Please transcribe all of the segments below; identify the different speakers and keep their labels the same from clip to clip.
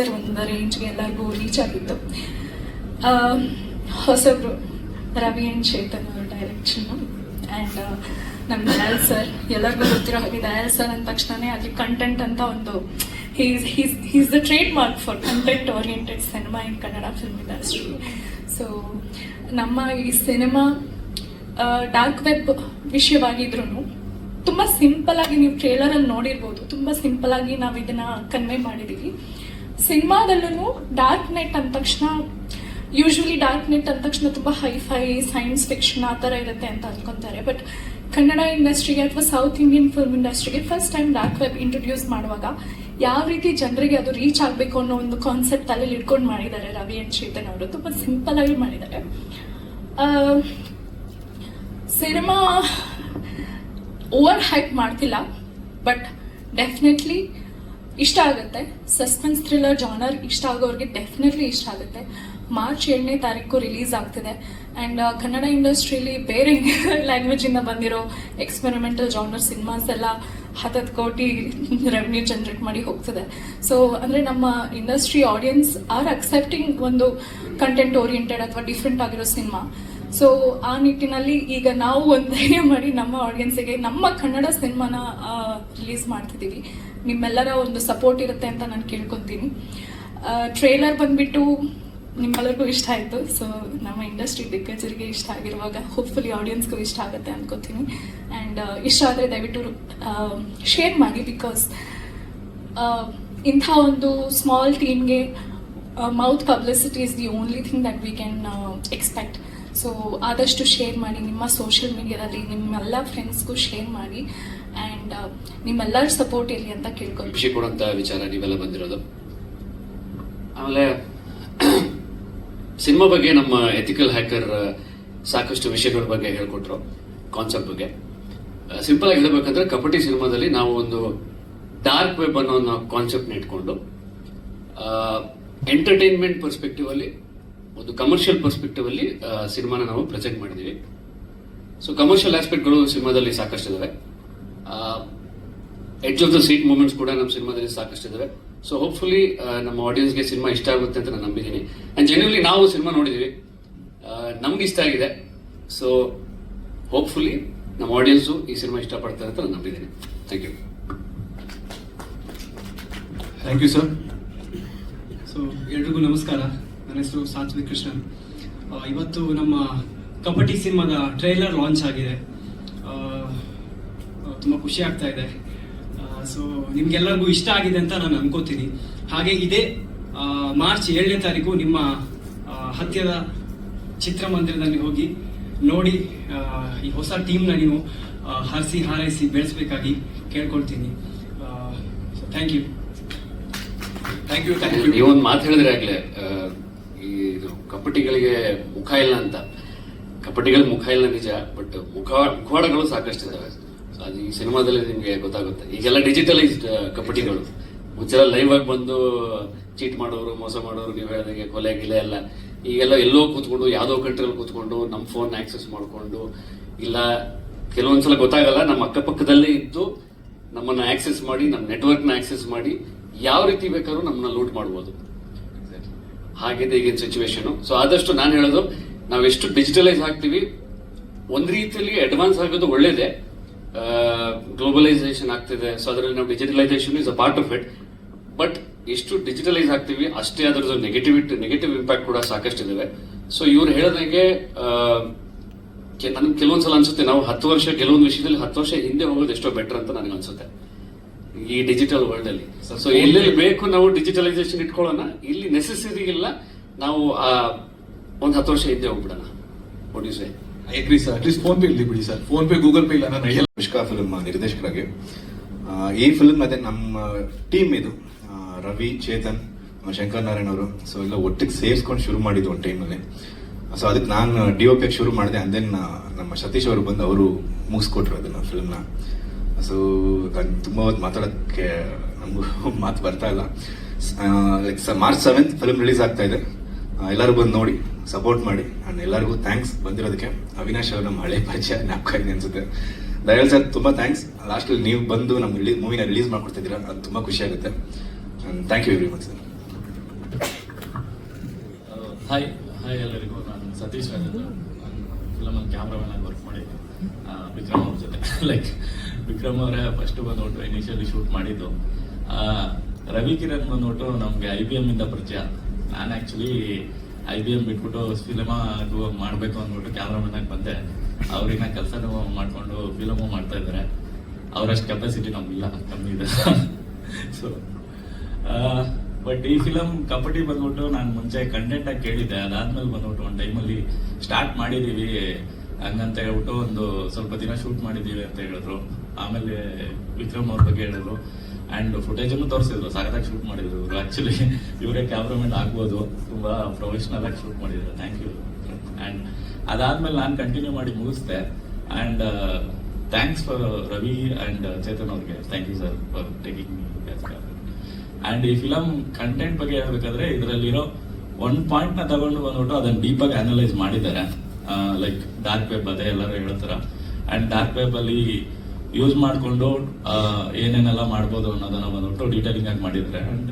Speaker 1: ಒಂದು ರೇಂಜ್ಗೆ ಎಲ್ಲರಿಗೂ ರೀಚ್ ಆಗಿತ್ತು. ಹೊಸಬ್ರು ರವಿ ಆ್ಯಂಡ್ ಚೇತನ್ ಅವರ ಡೈರೆಕ್ಷನ್ ಆ್ಯಂಡ್ ನಮ್ಮ ದಯಾಲ್ ಸರ್, ಎಲ್ಲರಿಗೂ ಗೊತ್ತಿರೋ ಹಾಗೆ ದಯಾಲ್ ಸರ್ ಅಂದ ತಕ್ಷಣನೇ ಅಲ್ಲಿ ಕಂಟೆಂಟ್ ಅಂತ ಒಂದು he's the trade mark for content oriented cinema in Kannada film industry. So ನಮ್ಮ ಈ ಸಿನಿಮಾ ಡಾರ್ಕ್ ವೆಬ್ ವಿಷಯವಾಗಿದ್ರೂ ತುಂಬ ಸಿಂಪಲ್ ಆಗಿ ನೀವು ಟ್ರೇಲರಲ್ಲಿ ನೋಡಿರ್ಬೋದು, ತುಂಬ ಸಿಂಪಲ್ ಆಗಿ ನಾವು ಇದನ್ನ ಕನ್ವೆ ಮಾಡಿದ್ದೀವಿ. ಸಿನಿಮಾದಲ್ಲೂ ಡಾರ್ಕ್ ನೆಟ್ ಅಂದ ತಕ್ಷಣ ಯೂಶ್ವಲಿ ಡಾರ್ಕ್ ನೆಟ್ ಅಂದ ತಕ್ಷಣ ತುಂಬ ಹೈಫೈ ಸೈನ್ಸ್ ಫಿಕ್ಷನ್ ಆ ಥರ ಇರುತ್ತೆ ಅಂತ ಅಂದ್ಕೊತಾರೆ. ಬಟ್ ಕನ್ನಡ ಇಂಡಸ್ಟ್ರಿಗೆ ಅಥವಾ ಸೌತ್ ಇಂಡಿಯನ್ ಫಿಲ್ಮ್ ಇಂಡಸ್ಟ್ರಿಗೆ first time dark web introduce ಮಾಡುವಾಗ ಯಾವ ರೀತಿ ಜನರಿಗೆ ಅದು ರೀಚ್ ಆಗಬೇಕು ಅನ್ನೋ ಒಂದು ಕಾನ್ಸೆಪ್ಟ್ ತಲೆಯಲ್ಲಿ ಇಟ್ಕೊಂಡು ಮಾಡಿದ್ದಾರೆ ರವಿ ಆ್ಯಂಡ್ ಚೇತನ್ ಅವರು. ತುಂಬ ಸಿಂಪಲ್ ಆಗಿ ಮಾಡಿದ್ದಾರೆ. ಸಿನಿಮಾ ಓವರ್ ಹೈಪ್ ಮಾಡ್ತಿಲ್ಲ, ಬಟ್ ಡೆಫಿನೆಟ್ಲಿ ಇಷ್ಟ ಆಗುತ್ತೆ. ಸಸ್ಪೆನ್ಸ್ ಥ್ರಿಲ್ಲರ್ ಜಾನರ್ ಇಷ್ಟ ಆಗೋರಿಗೆ ಡೆಫಿನೆಟ್ಲಿ ಇಷ್ಟ ಆಗುತ್ತೆ. ಮಾರ್ಚ್ 7ನೇ ತಾರೀಕು ರಿಲೀಸ್ ಆಗ್ತಿದೆ. ಆ್ಯಂಡ್ ಕನ್ನಡ ಇಂಡಸ್ಟ್ರಿಯಲ್ಲಿ ಬೇರೆ ಲ್ಯಾಂಗ್ವೇಜಿಂದ ಬಂದಿರೋ ಎಕ್ಸ್ಪೆರಿಮೆಂಟಲ್ ಜಾನರ್ ಸಿನಿಮಾಸ್ ಎಲ್ಲ 10 ಕೋಟಿ ರೆವೆನ್ಯೂ ಜನರೇಟ್ ಮಾಡಿ ಹೋಗ್ತಿದೆ. ಸೊ ಅಂದರೆ ನಮ್ಮ ಇಂಡಸ್ಟ್ರಿ ಆಡಿಯನ್ಸ್ ಆರ್ ಅಕ್ಸೆಪ್ಟಿಂಗ್ ಒಂದು ಕಂಟೆಂಟ್ ಓರಿಯೆಂಟೆಡ್ ಅಥವಾ ಡಿಫ್ರೆಂಟ್ ಆಗಿರೋ ಸಿನಿಮಾ. ಸೊ ಆ ನಿಟ್ಟಿನಲ್ಲಿ ಈಗ ನಾವು ಒಂದು ಧೈರ್ಯ ಮಾಡಿ ನಮ್ಮ ಆಡಿಯನ್ಸಿಗೆ ನಮ್ಮ ಕನ್ನಡ ಸಿನಿಮಾನ ರಿಲೀಸ್ ಮಾಡ್ತಿದ್ದೀವಿ. ನಿಮ್ಮೆಲ್ಲರ ಒಂದು ಸಪೋರ್ಟ್ ಇರುತ್ತೆ ಅಂತ ನಾನು ಕೇಳ್ಕೊತೀನಿ. ಟ್ರೇಲರ್ ಬಂದ್ಬಿಟ್ಟು ನಿಮ್ಮೆಲ್ಲರಿಗೂ ಇಷ್ಟ ಆಯಿತು. ಸೊ ನಮ್ಮ ಇಂಡಸ್ಟ್ರಿ ದಿಗ್ಗಜರಿಗೆ ಇಷ್ಟ ಆಗಿರುವಾಗ ಹೋಪ್ಫುಲಿ ಆಡಿಯನ್ಸ್ಗೂ ಇಷ್ಟ ಆಗುತ್ತೆ ಅನ್ಕೋತೀನಿ. ಆ್ಯಂಡ್ ಇಷ್ಟ ಆದರೆ ದಯವಿಟ್ಟು ಶೇರ್ ಮಾಡಿ, ಬಿಕಾಸ್ ಇಂಥ ಒಂದು ಸ್ಮಾಲ್ ಟೀಮ್ಗೆ mouth publicity is the only thing that we can expect. So ಆದಷ್ಟು ಶೇರ್ ಮಾಡಿ, ನಿಮ್ಮ ಸೋಷಿಯಲ್ ಮೀಡಿಯಾದಲ್ಲಿ ನಿಮ್ಮೆಲ್ಲ ಫ್ರೆಂಡ್ಸ್ಗೂ ಶೇರ್ ಮಾಡಿ. ಆ್ಯಂಡ್ ನಿಮ್ಮೆಲ್ಲರ ಸಪೋರ್ಟ್ ಇರಲಿ ಅಂತ ಕೇಳ್ಕೊಂಡು
Speaker 2: ಖುಷಿ ಕೊಡುವಂಥ ವಿಚಾರ ನೀವೆಲ್ಲ ಬಂದಿರೋದು. ಆಮೇಲೆ ಸಿನಿಮಾ ಬಗ್ಗೆ ನಮ್ಮ ಎಥಿಕಲ್ ಹ್ಯಾಕರ್ ಸಾಕಷ್ಟು ವಿಷಯಗಳ ಬಗ್ಗೆ ಹೇಳ್ಕೊಟ್ರು, ಕಾನ್ಸೆಪ್ಟ್ ಬಗ್ಗೆ. ಸಿಂಪಲ್ ಆಗಿ ಹೇಳಬೇಕಂದ್ರೆ ಕಪಟಿ ಸಿನಿಮಾದಲ್ಲಿ ನಾವು ಒಂದು ಡಾರ್ಕ್ ವೆಬ್ ಅನ್ನೋ ಒಂದು ಕಾನ್ಸೆಪ್ಟ್ನ ಇಟ್ಕೊಂಡು ಎಂಟರ್ಟೈನ್ಮೆಂಟ್ ಪರ್ಸ್ಪೆಕ್ಟಿವ್ ಅಲ್ಲಿ, ಒಂದು ಕಮರ್ಷಿಯಲ್ ಪರ್ಸ್ಪೆಕ್ಟಿವ್ ಅಲ್ಲಿ ಸಿನಿಮಾನ ನಾವು ಪ್ರೆಸೆಂಟ್ ಮಾಡಿದೀವಿ. ಸೊ ಕಮರ್ಷಿಯಲ್ ಆಸ್ಪೆಕ್ಟ್ಗಳು ಸಿನಿಮಾದಲ್ಲಿ ಸಾಕಷ್ಟು ಇದಾವೆ. Edge of the seat moments ಕೂಡ ನಮ್ಮ ಸಿನಿಮಾದಲ್ಲಿ ಸಾಕಷ್ಟು ಇದಾವೆ. ಸೊ ಹೋಪ್ಫುಲಿ ನಮ್ಮ ಆಡಿಯನ್ಸ್ಗೆ ಸಿನಿಮಾ ಇಷ್ಟ ಆಗುತ್ತೆ ಅಂತ ನಾನು ನಂಬಿದ್ದೀನಿ. ಆ್ಯಂಡ್ ಜೆನ್ಯೂನ್ಲಿ ನಾವು ಸಿನಿಮಾ ನೋಡಿದ್ದೀವಿ, ನಮ್ಗೆ ಇಷ್ಟ ಆಗಿದೆ. ಸೊ ಹೋಪ್ಫುಲಿ ನಮ್ಮ ಆಡಿಯನ್ಸು ಈ ಸಿನಿಮಾ ಇಷ್ಟಪಡ್ತಾರೆ ಅಂತ ನಾನು ನಂಬಿದ್ದೀನಿ. Thank you.
Speaker 3: Thank you sir. So ಎಲ್ರಿಗೂ ನಮಸ್ಕಾರ. ನನ್ನ ಹೆಸರು ಸಾತ್ವಿಕ್ ಕೃಷ್ಣನ್. ಇವತ್ತು ನಮ್ಮ ಕಪಟಿ ಸಿನಿಮಾದ ಟ್ರೈಲರ್ ಲಾಂಚ್ ಆಗಿದೆ. ತುಂಬ ಖುಷಿ ಆಗ್ತಾ ಇದೆ. ಸೊ ನಿಮ್ಗೆಲ್ಲರಿಗೂ ಇಷ್ಟ ಆಗಿದೆ ಅಂತ ನಾನು ಅನ್ಕೋತೀನಿ. ಹಾಗೆ ಇದೇ ಮಾರ್ಚ್ 7ನೇ ತಾರೀಕು ನಿಮ್ಮ ಹತ್ತಿರದ ಚಿತ್ರಮಂದಿರದಲ್ಲಿ ಹೋಗಿ ನೋಡಿ ಈ ಹೊಸ ಟೀಮ್ನ ನೀವು ಹರಿಸಿ ಹಾರೈಸಿ ಬೆಳೆಸಬೇಕಾಗಿ ಕೇಳ್ಕೊಳ್ತೀನಿ. So thank you.
Speaker 2: Thank you. ನೀವೊಂದು ಮಾತು ಹೇಳಿದ್ರೆ ಆಗ್ಲೇ, ಇದು ಕಪಟಿಗಳಿಗೆ ಮುಖ ಇಲ್ಲ ಅಂತ. ಕಪಟಿಗಳಿಗೆ ಮುಖ ಇಲ್ಲ ನಿಜ, ಬಟ್ ಮುಖವಾಡಗಳು ಸಾಕಷ್ಟು ಇದಾವೆ. ಅದು ಈ ಸಿನಿಮಾದಲ್ಲಿ ನಿಮ್ಗೆ ಗೊತ್ತಾಗುತ್ತೆ. ಈಗೆಲ್ಲ ಡಿಜಿಟಲೈಸ್ಡ್ ಕಪಟಿಗಳು. ಮುಂಚೆಲ್ಲ ಲೈವ್ ಆಗಿ ಬಂದು ಚೀಟ್ ಮಾಡೋರು, ಮೋಸ ಮಾಡೋರು, ನೀವು ಹೇಳಿದಾಗೆ ಕೊಲೆ ಗಿಲೆ ಎಲ್ಲ. ಈಗೆಲ್ಲ ಎಲ್ಲೋ ಕೂತ್ಕೊಂಡು ಯಾವುದೋ ಕಂಟ್ರಿಯಲ್ಲಿ ಕೂತ್ಕೊಂಡು ನಮ್ಮ ಫೋನ್ ಆಕ್ಸೆಸ್ ಮಾಡ್ಕೊಂಡು, ಇಲ್ಲ ಕೆಲವೊಂದ್ಸಲ ಗೊತ್ತಾಗಲ್ಲ, ನಮ್ಮ ಅಕ್ಕಪಕ್ಕದಲ್ಲೇ ಇದ್ದು ನಮ್ಮನ್ನ ಆಕ್ಸೆಸ್ ಮಾಡಿ, ನಮ್ಮ ನೆಟ್ವರ್ಕ್ನ ಆಕ್ಸೆಸ್ ಮಾಡಿ ಯಾವ ರೀತಿ ಬೇಕಾದ್ರೂ ನಮ್ಮನ್ನ ಲೂಟ್ ಮಾಡ್ಬೋದು. ಹಾಗಿದೆ ಈಗಿನ ಸಿಚುವೇಶನ್. ಸೊ ಆದಷ್ಟು ನಾನು ಹೇಳೋದು, ನಾವೆಷ್ಟು ಡಿಜಿಟಲೈಸ್ ಆಗ್ತೀವಿ, ಒಂದ್ ರೀತಿಯಲ್ಲಿ ಅಡ್ವಾನ್ಸ್ ಆಗೋದು ಒಳ್ಳೇದೇ. ಗ್ಲೋಬಲೈಸೇಷನ್ ಆಗ್ತಿದೆ. ಸೊ ಅದರಲ್ಲಿ ನಾವು digitalisation is a part of it. But ಎಷ್ಟು ಡಿಜಿಟಲೈಸ್ ಆಗ್ತೀವಿ ಅಷ್ಟೇ ಅದರದ್ದು ನೆಗೆಟಿವ್ ಇಂಪ್ಯಾಕ್ಟ್ ಕೂಡ ಸಾಕಷ್ಟು ಇದಾವೆ. ಸೊ ಇವ್ರು ಹೇಳೋದಾಗೆ ನನ್ಗೆ ಕೆಲವೊಂದ್ಸಲ ಅನ್ಸುತ್ತೆ, ನಾವು 10 ವರ್ಷ ಕೆಲವೊಂದು ವಿಷಯದಲ್ಲಿ 10 ವರ್ಷ ಹಿಂದೆ ಹೋಗೋದು ಎಷ್ಟೋ ಬೆಟರ್ ಅಂತ ನನಗೆ ಅನ್ಸುತ್ತೆ ಈ ಡಿಜಿಟಲ್ ವರ್ಲ್ಡ್ ಅಲ್ಲಿ. ಸೊ ಎಲ್ಲೆಲ್ಲಿ ಬೇಕು ನಾವು ಡಿಜಿಟಲೈಸೇಷನ್ ಇಟ್ಕೊಳ್ಳೋಣ, ಇಲ್ಲಿ ನೆಸೆಸರಿ ಇಲ್ಲ ನಾವು ಒಂದು 10 ವರ್ಷ ಹಿಂದೆ ಹೋಗ್ಬಿಡೋಣ. What you say?
Speaker 4: I agree sir. At least PhonePe ಇಲ್ಲಿ ಬಿಡಿ sir. PhonePe Google Pay ಇಲ್ಲ. ನಾನು ಮಿಷ್ಕಾ ಫಿಲ್ಮ್ ನಿರ್ದೇಶಕರಾಗಿ ಈ ಫಿಲ್ಮ್ ಮತ್ತೆ ನಮ್ಮ ಟೀಮ್ ಇದು ರವಿ, ಚೇತನ್, ಶಂಕರ್ ನಾರಾಯಣ್ ಅವರು, ಸೊ ಎಲ್ಲ ಒಟ್ಟಿಗೆ ಸೇರಿಸ್ಕೊಂಡು ಶುರು ಮಾಡಿದ್ದು ಒಂದು ಟೈಮಲ್ಲಿ. ಸೊ ಅದಕ್ಕೆ ನಾನು DOP ಶುರು ಮಾಡಿದೆ. ಅಂಡ್ ದೆನ್ ನಮ್ಮ ಸತೀಶ್ ಅವರು ಬಂದು ಅವರು ಮುಗಿಸ್ಕೊಟ್ರು ಅದನ್ನ ಫಿಲ್ಮ್ನ. ಸೊ ತುಂಬ ಹೊತ್ತು ಮಾತಾಡೋಕ್ಕೆ ನಮಗೂ ಮಾತು ಬರ್ತಾ ಇಲ್ಲ. Like March 7th film release ಆಗ್ತಾ ಇದೆ. ಎಲ್ಲರೂ ಬಂದು ನೋಡಿ ಸಪೋರ್ಟ್ ಮಾಡಿ. ಅಂಡ್ ಎಲ್ಲರಿಗೂ ಥ್ಯಾಂಕ್ಸ್ ಬಂದಿರೋದಕ್ಕೆ. ಅವಿನಾಶ್ ಅವರು ನಮ್ಮ ಹಳೆ ಪರಿಚಯ ಜ್ಞಾಪಕ ಇದೆ ಅನ್ಸುತ್ತೆ. ದಯಾಳ್ ಸರ್ ತುಂಬ ಥ್ಯಾಂಕ್ಸ್. ಲಾಸ್ಟಲ್ಲಿ ನೀವು ಬಂದು ನಮ್ಮ ಮೂವಿನ ರಿಲೀಸ್ ಮಾಡ್ಕೊಡ್ತಿದ್ದೀರಾ, ಅದು ತುಂಬ ಖುಷಿ ಆಗುತ್ತೆ. Thank you very much sir.
Speaker 5: Hi hi ಎಲ್ಲರಿಗೂ. ನಾನು ಸತೀಶ್ ರಾಜ್ ಅಂತ. ನಾನು ಫಿಲಮಲ್ಲಿ ಕ್ಯಾಮ್ರಾಮನ್ ಆಗಿ ವರ್ಕ್ ಮಾಡಿದ್ದೆ ವಿಕ್ರಮ್ ಅವ್ರ ಜೊತೆ. ಲೈಕ್ ವಿಕ್ರಮ್ ಅವರೇ ಫಸ್ಟ್ ಬಂದ್ಬಿಟ್ಟು ಇನಿಷಿಯಲಿ ಶೂಟ್ ಮಾಡಿದ್ದು. ರವಿ ಕಿರಣ್ ಬಂದ್ಬಿಟ್ಟು ನಮಗೆ IBM ಇಂದ ಪರಿಚಯ. ನಾನು ಆ್ಯಕ್ಚುಲಿ IBM ಬಿಟ್ಬಿಟ್ಟು ಫಿಲಮ ಅದು ಮಾಡಬೇಕು ಅಂದ್ಬಿಟ್ಟು ಕ್ಯಾಮ್ರಾಮನ್ ಆಗಿ ಬಂದೆ. ಅವ್ರಿನ ಕೆಲಸನೂ ಮಾಡಿಕೊಂಡು ಫಿಲಮು ಮಾಡ್ತಾ ಇದ್ದಾರೆ. ಅವರಷ್ಟು ಕೆಪಾಸಿಟಿ ನಮಗಿಲ್ಲ, ಕಮ್ಮಿ ಇದೆ. ಸೊ ಬಟ್ ಈ ಫಿಲಮ್ ಕಬಡ್ಡಿ ಬಂದ್ಬಿಟ್ಟು ನಾನು ಮುಂಚೆ ಕಂಟೆಂಟ್ ಆಗಿ ಕೇಳಿದ್ದೆ. ಅದಾದ್ಮೇಲೆ ಬಂದ್ಬಿಟ್ಟು ಒಂದು ಟೈಮಲ್ಲಿ ಸ್ಟಾರ್ಟ್ ಮಾಡಿದೀವಿ ಹಂಗಂತ ಹೇಳ್ಬಿಟ್ಟು ಒಂದು ಸ್ವಲ್ಪ ದಿನ ಶೂಟ್ ಮಾಡಿದೀವಿ ಅಂತ ಹೇಳಿದ್ರು. ಆಮೇಲೆ ವಿಕ್ರಮ್ ಅವ್ರ ಬಗ್ಗೆ ಹೇಳಿದ್ರು ಅಂಡ್ ಫುಟೇಜನ್ನು ತೋರಿಸಿದ್ರು. ಸಖತ್ತಾಗಿ ಶೂಟ್ ಮಾಡಿದ್ರು ಇವರು. ಆಕ್ಚುಲಿ ಇವರೇ ಕ್ಯಾಮ್ರಾಮನ್ ಆಗ್ಬೋದು, ತುಂಬಾ ಪ್ರೊಫೆಷನಲ್ ಆಗಿ ಶೂಟ್ ಮಾಡಿದ್ರು. Thank you. ಅಂಡ್ ಅದಾದ್ಮೇಲೆ ನಾನು ಕಂಟಿನ್ಯೂ ಮಾಡಿ ಮುಗಿಸ್ದೆ. And thanks for Ravi and Chetan ಅವ್ರಿಗೆ. Thank you sir for taking me as camera. And ಈ ಫಿಲಮ್ ಕಂಟೆಂಟ್ ಬಗ್ಗೆ ಹೇಳ್ಬೇಕಾದ್ರೆ ಇದರಲ್ಲಿರೋ ಒಂದು ಪಾಯಿಂಟ್ ನ ತಗೊಂಡು ಬಂದ್ಬಿಟ್ಟು ಅದನ್ನ ಡೀಪ್ ಆಗಿ ಅನಲೈಸ್ ಮಾಡಿದ್ದಾರೆ. ಲೈಕ್ ಡಾರ್ಕ್ ವೆಬ್ ಅದೇ ಎಲ್ಲರೂ ಹೇಳ್ತಾರ. ಅಂಡ್ ಡಾರ್ಕ್ ವೆಬ್ ಅಲ್ಲಿ ಯೂಸ್ ಮಾಡಿಕೊಂಡು ಏನೇನೆಲ್ಲ ಮಾಡ್ಬೋದು ಅನ್ನೋದನ್ನ ಬಂದ್ಬಿಟ್ಟು ಡೀಟೇಲಿಂಗ್ ಆಗಿ ಮಾಡಿದ್ದಾರೆ. And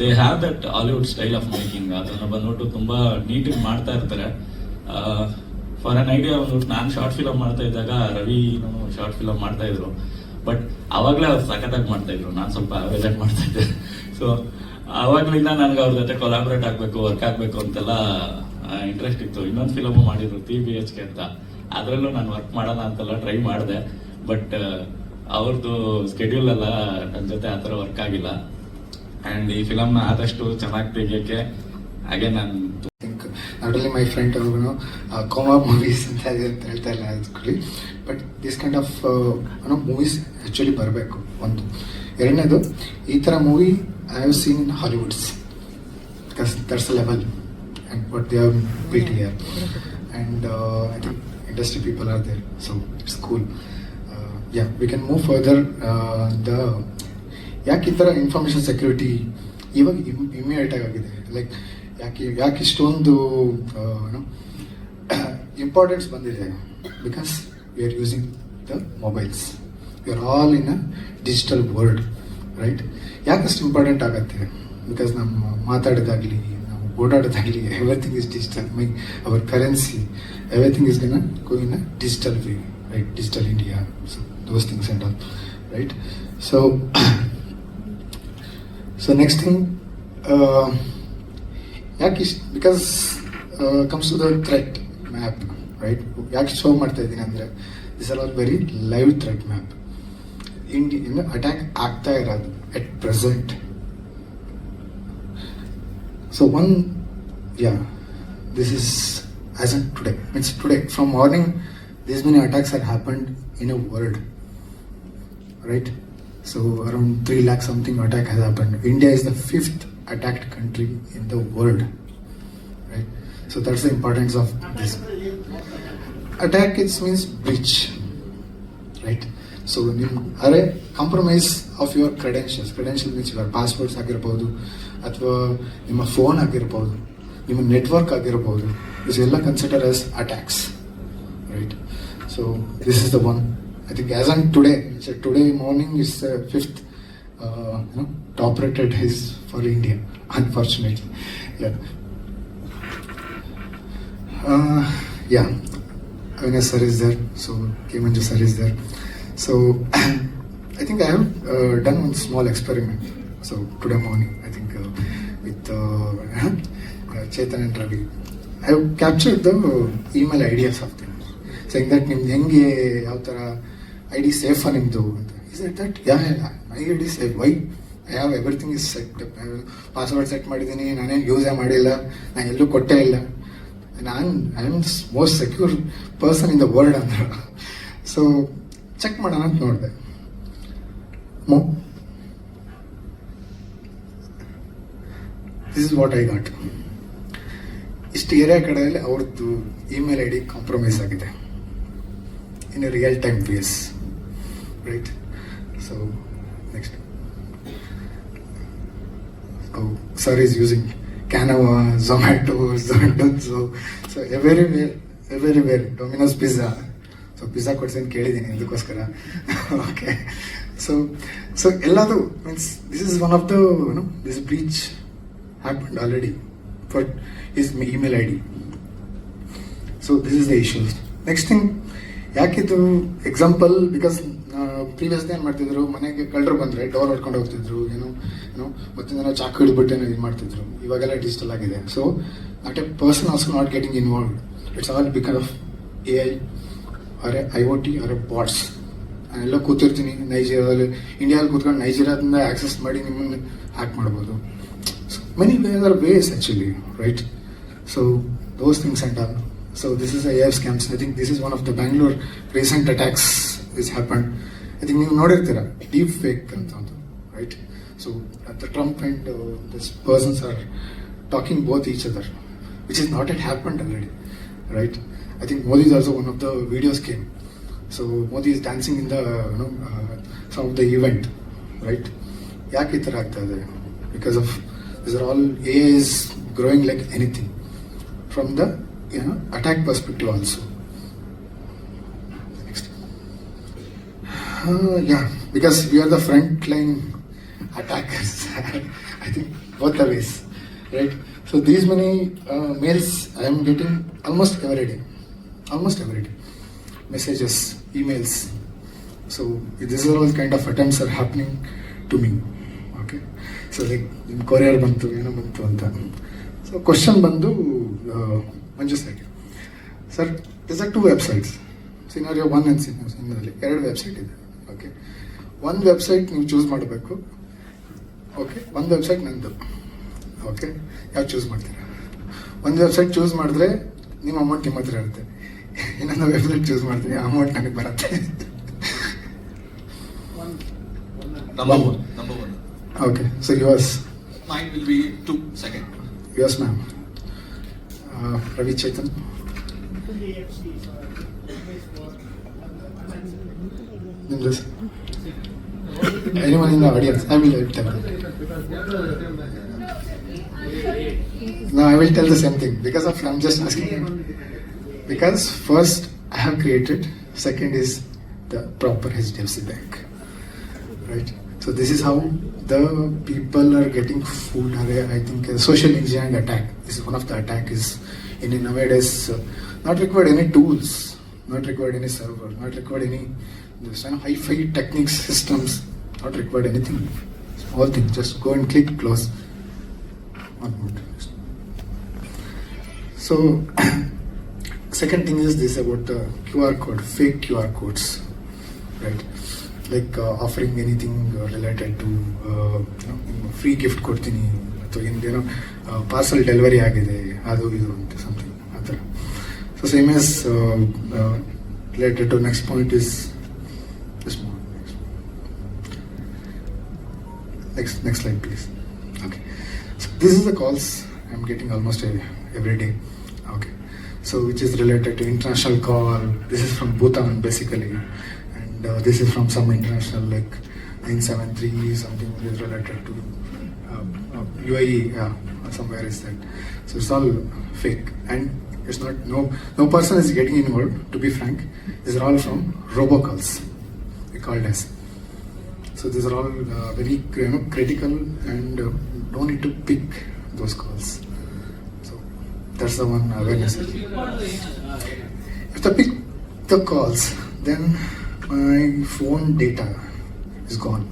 Speaker 5: they have that Hollywood style of making. ಅದನ್ನ ಬಂದ್ಬಿಟ್ಟು ತುಂಬಾ ನೀಟಾಗಿ ಮಾಡ್ತಾ ಇರ್ತಾರೆ. ಫಾರ್ ಅನ್ ಐಡಿಯಾ ಬಂದ್ಬಿಟ್ಟು ನಾನು ಶಾರ್ಟ್ ಫಿಲಮ್ ಮಾಡ್ತಾ ಇದ್ದಾಗ ರವಿ ಶಾರ್ಟ್ ಫಿಲಮ್ ಮಾಡ್ತಾ ಇದ್ರು. ಬಟ್ ಅವಾಗಲೇ ಅವ್ರು ಸಖತ್ತಾಗಿ ಮಾಡ್ತಾ ಇದ್ರು, ನಾನು ಸ್ವಲ್ಪ ಅವರೇಜ್ ಮಾಡ್ತಾ ಇದ್ದೆ. ಸೊ ಅವಾಗ್ಲಿಂದ ನನಗೆ ಅವ್ರ ಜೊತೆ ಕೊಲಾಬ್ರೇಟ್ ಆಗಬೇಕು, ವರ್ಕ್ ಆಗಬೇಕು ಅಂತೆಲ್ಲ ಇಂಟ್ರೆಸ್ಟ್ ಇತ್ತು. ಇನ್ನೊಂದು ಫಿಲಮು ಮಾಡಿದ್ರು 3 BHK ಅಂತ. ಅದರಲ್ಲೂ ನಾನು ವರ್ಕ್ ಮಾಡೋಣ ಅಂತೆಲ್ಲ ಟ್ರೈ ಮಾಡಿದೆ. ಬಟ್ ಅವ್ರದ್ದು ಸ್ಕೆಡ್ಯೂಲ್ ಎಲ್ಲ ನನ್ನ ಜೊತೆ ಆ ಥರ ವರ್ಕ್ ಆಗಿಲ್ಲ. ಆ್ಯಂಡ್ ಈ ಫಿಲಮ್ನ ಆದಷ್ಟು ಚೆನ್ನಾಗಿ ತೆಗಿಯೋಕ್ಕೆ ಹಾಗೆ ನಾನು
Speaker 6: not only my friend coma movies ಅಂತ ಹೇಳ್ತಾ ಇಲ್ಲ ಅದ್ಕೊಳ್ಳಿ. But this kind of movies actually ಬರಬೇಕು. ಒಂದು ಎರಡನೇದು, ಈ ಥರ movie I have seen in Hollywoods because that's a level and but they are built here and I think industry people are there. So it's cool. Yeah we can move further. ಯಾಕೆ ಈ ಥರ information security ಇವಾಗ immediate ಆಗಿದೆ? Like ಯಾಕೆ ಇಷ್ಟೊಂದು importance ಬಂದಿದೆ? Because we are using the mobiles. We are all in a digital world, right? ಯಾಕಷ್ಟು important ಆಗತ್ತೆ? ಬಿಕಾಸ್ ನಮ್ಮ ಮಾತಾಡೋದಾಗಲಿ, ನಾವು ಓಡಾಡೋದಾಗಲಿ, everything is digital. Our currency, everything is gonna go in a digital way, right? Digital India, so those things and all, right? So next thing, ಯಾಕೆ ಇಷ್ಟು? Because comes to the threat map, right? ಯಾಕೆ show ಮಾಡ್ತಾ ಇದ್ದೀನಿ ಅಂದರೆ, this are all very live threat map. India attack ಆಗ್ತಾ ಇರೋದು at present. So this is as of today. Means today, from morning, these many attacks have happened in a world, right? So around 3 lakh something attack has happened. India is the 5th attacked country in the world, right? So that's the importance of this. Attack, it means breach, right? So are compromise of your credentials. Credentials means your passports ಆಗಿರಬಹುದು, ಅಥವಾ ನಿಮ್ಮ phone ಆಗಿರಬಹುದು, ನಿಮ್ಮ network ಆಗಿರಬಹುದು. This ಎಲ್ಲ considered as attacks, right? So this is the one. I think as on today, so today morning is the 5th top rated is for India, unfortunately. Yeah. Avinash sir is there, so Kemanju sir is there. So I think I have done one small experiment. So today morning, I think with Chetan and Ravi, I have captured the email IDs of them, saying that ನಿಮ್ದು ಹೆಂಗೆ ಯಾವ ಥರ ID ಸೇಫಾ ನಿಮ್ಮದು ಅಂತ. Is it that? Yeah, my ID safe. Why? I have everything is set. Password set ಮಾಡಿದ್ದೀನಿ, ನಾನೇನು ಯೂಸೇ ಮಾಡಿಲ್ಲ, ನಾನು ಎಲ್ಲೂ ಕೊಟ್ಟೇ ಇಲ್ಲ. I am most secure person in the world ಅಂದರು. ಸೊ ಚೆಕ್ ಮಾಡೋಣ ಅಂತ ನೋಡಿದೆ. This is what I got. ಇಷ್ಟು ಏರಿಯಾ ಕಡೆಯಲ್ಲಿ ಅವ್ರದ್ದು ಇಮೇಲ್ ID ಕಾಂಪ್ರಮೈಸ್ ಆಗಿದೆ in a real time base, right? So next, sir is using Canova, Zomato, so everywhere, Domino's Pizza. So pizza ಕೊಡ್ಸೇನು ಕೇಳಿದ್ದೀನಿ ಇದಕ್ಕೋಸ್ಕರ. ಓಕೆ, ಸೊ ಎಲ್ಲದು means this is one of the this breach happened already for his email ID. So this is the issue. Next thing, ಯಾಕಿದು example because previously ಏನು ಮಾಡ್ತಿದ್ರು, ಮನೆಗೆ ಕಳ್ಳರು ಬಂದರೆ door ಹೊಡ್ಕೊಂಡು ಹೋಗ್ತಿದ್ರು, ಏನೋ ಮತ್ತಿಂದ ಚಾಕು ಹಿಡಿದ್ಬಿಟ್ಟು ಏನೋ ಇದು ಮಾಡ್ತಿದ್ರು. ಇವಾಗೆಲ್ಲ ಡಿಜಿಟಲ್ ಆಗಿದೆ. So not A person also not getting involved. It's all because of AI or IoT or bots. ನಾನೆಲ್ಲ ಕೂತಿರ್ತೀನಿ ನೈಜೀರಿಯಾದಲ್ಲಿ, ಇಂಡಿಯಾದಲ್ಲಿ ಕೂತ್ಕೊಂಡು ನೈಜೀರಿಯಾದಿಂದ ಆಕ್ಸೆಸ್ ಮಾಡಿ ನಿಮ್ಮನ್ನು ಹ್ಯಾಕ್ ಮಾಡ್ಬೋದು. Many ways actually, right? So those things and all. So this is AI scams. I think this is one of the Bangalore recent attacks which happened. I think you notidirtira deep fake anta, right? So the Trump and this persons are talking both each other, which is not yet happened already, right? I think Modi is also one of the videos came. So Modi is dancing in the some of the event, right? Yaake ee tara aagta ide? Because of these are all AI is growing like anything from the attack perspective also. Next. Yeah, because we are the frontline attackers. I think both the ways, right? So these many mails I am getting almost every day, messages, emails. So these are all kind of attempts are happening to me. Okay, so like in courier bantu anta. So question bandu Manju said, sir, there are two websites, scenario 1 and scenario 2 website ಇದೆ. Okay, ಒಂದು website ನೀವು choose ಮಾಡಬೇಕು. Okay, ಒಂದು website ನಂದು. Okay, ಯಾವ್ದು choose ಮಾಡ್ತೀರಾ? ಒಂದು website choose ಮಾಡಿದ್ರೆ ನಿಮ್ಮ ಅಮೌಂಟ್ ನಿಮ್ಮ ಹತ್ರ ಇರುತ್ತೆ. ಇನ್ನೊಂದು ವೆಬ್ಸೈಟ್ ಚೂಸ್ ಮಾಡ್ತೀನಿ, ಅಮೌಂಟ್ ನನಗೆ ಬರುತ್ತೆ.
Speaker 7: Number one.
Speaker 6: Okay, so yours.
Speaker 7: Mine will be 2 second.
Speaker 6: Yes, ma'am. Ravi Chetan. This. Anyone in the audience? I will tell. No, I will tell the same thing because of I'm just asking you. Because first I have created, second is the proper HDFC Bank, right? So this is how the people are getting fooled. I think social engineering attack is one of the attack is in nowadays. Not required any tools, not required any server, not required any this hi-fi techniques systems, not required anything. Small thing, just go and click close. One minute. So second thing is this about the QR code, fake QR codes, right? Like offering anything related to free gift ಕೊಡ್ತೀನಿ ಅಥವಾ ಏನೋ parcel delivery ಆಗಿದೆ ಅದು ಇದು ಅಂತ something ಆ ಥರ. So same as related to next point is this one. Next slide please. Okay, so this is the calls I'm getting almost every day. Okay, so which is related to international call. This is from Bhutan basically. This is from some international like 973 something is related to UAE, somewhere is that. So it's all fake and it's not no person is getting involved. To be frank, these are all from robocalls, we called as. So these are all very critical and don't need to pick those calls. So that's the one awareness. If they pick the calls, then my phone data is gone.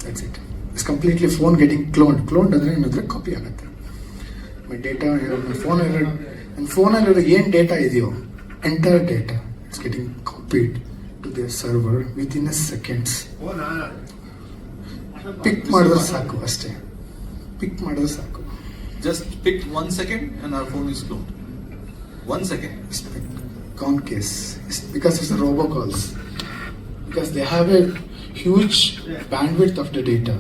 Speaker 6: That's it. It's completely phone getting cloned. Cloned ಅಂದ್ರೆ ಏನಂದ್ರೆ copy ಆಗುತ್ತೆ. My data, my phone ಅಲ್ಲಿ ಏನು data ಇದೆಯೋ entire data it's getting copied to their server within a seconds. Pick ಮಾಡಿದ್ರೆ ಸಾಕು ಅಷ್ಟೇ. ಪಿಕ್ ಮಾಡಿದ್ರೆ ಸಾಕು.
Speaker 7: Just pick 1 second and our phone is cloned. 1 second.
Speaker 6: It's like gone case. It's because it's the robocalls. Because they have a huge bandwidth of the data.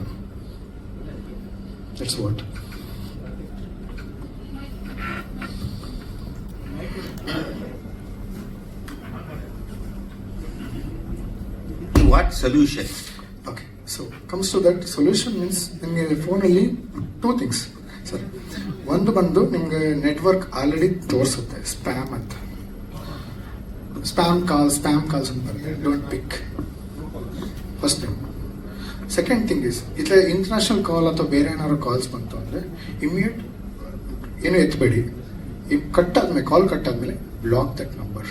Speaker 6: That's what.
Speaker 7: What solution?
Speaker 6: Okay, so comes to that solution means ನಿಮಗೆ ಫೋನಲ್ಲಿ 2 things. ಸರಿ, ಒಂದು ಬಂದು ನಿಮಗೆ network already ತೋರಿಸುತ್ತೆ spam ಅಂತ. Spam calls ಅಂತ ಬರುತ್ತೆ, don't pick first thing. Second thing is Italy international call ಅಥವಾ ಬೇರೆ ಏನಾದ್ರು ಕಾಲ್ಸ್ ಬಂತು ಅಂದರೆ ಇಮಿಡಿಯೇಟ್ ಏನು ಎತ್ತಬೇಡಿ. ಕಟ್ ಆದ್ಮೇಲೆ ಕಾಲ್ ಕಟ್ ಆದ್ಮೇಲೆ block that number,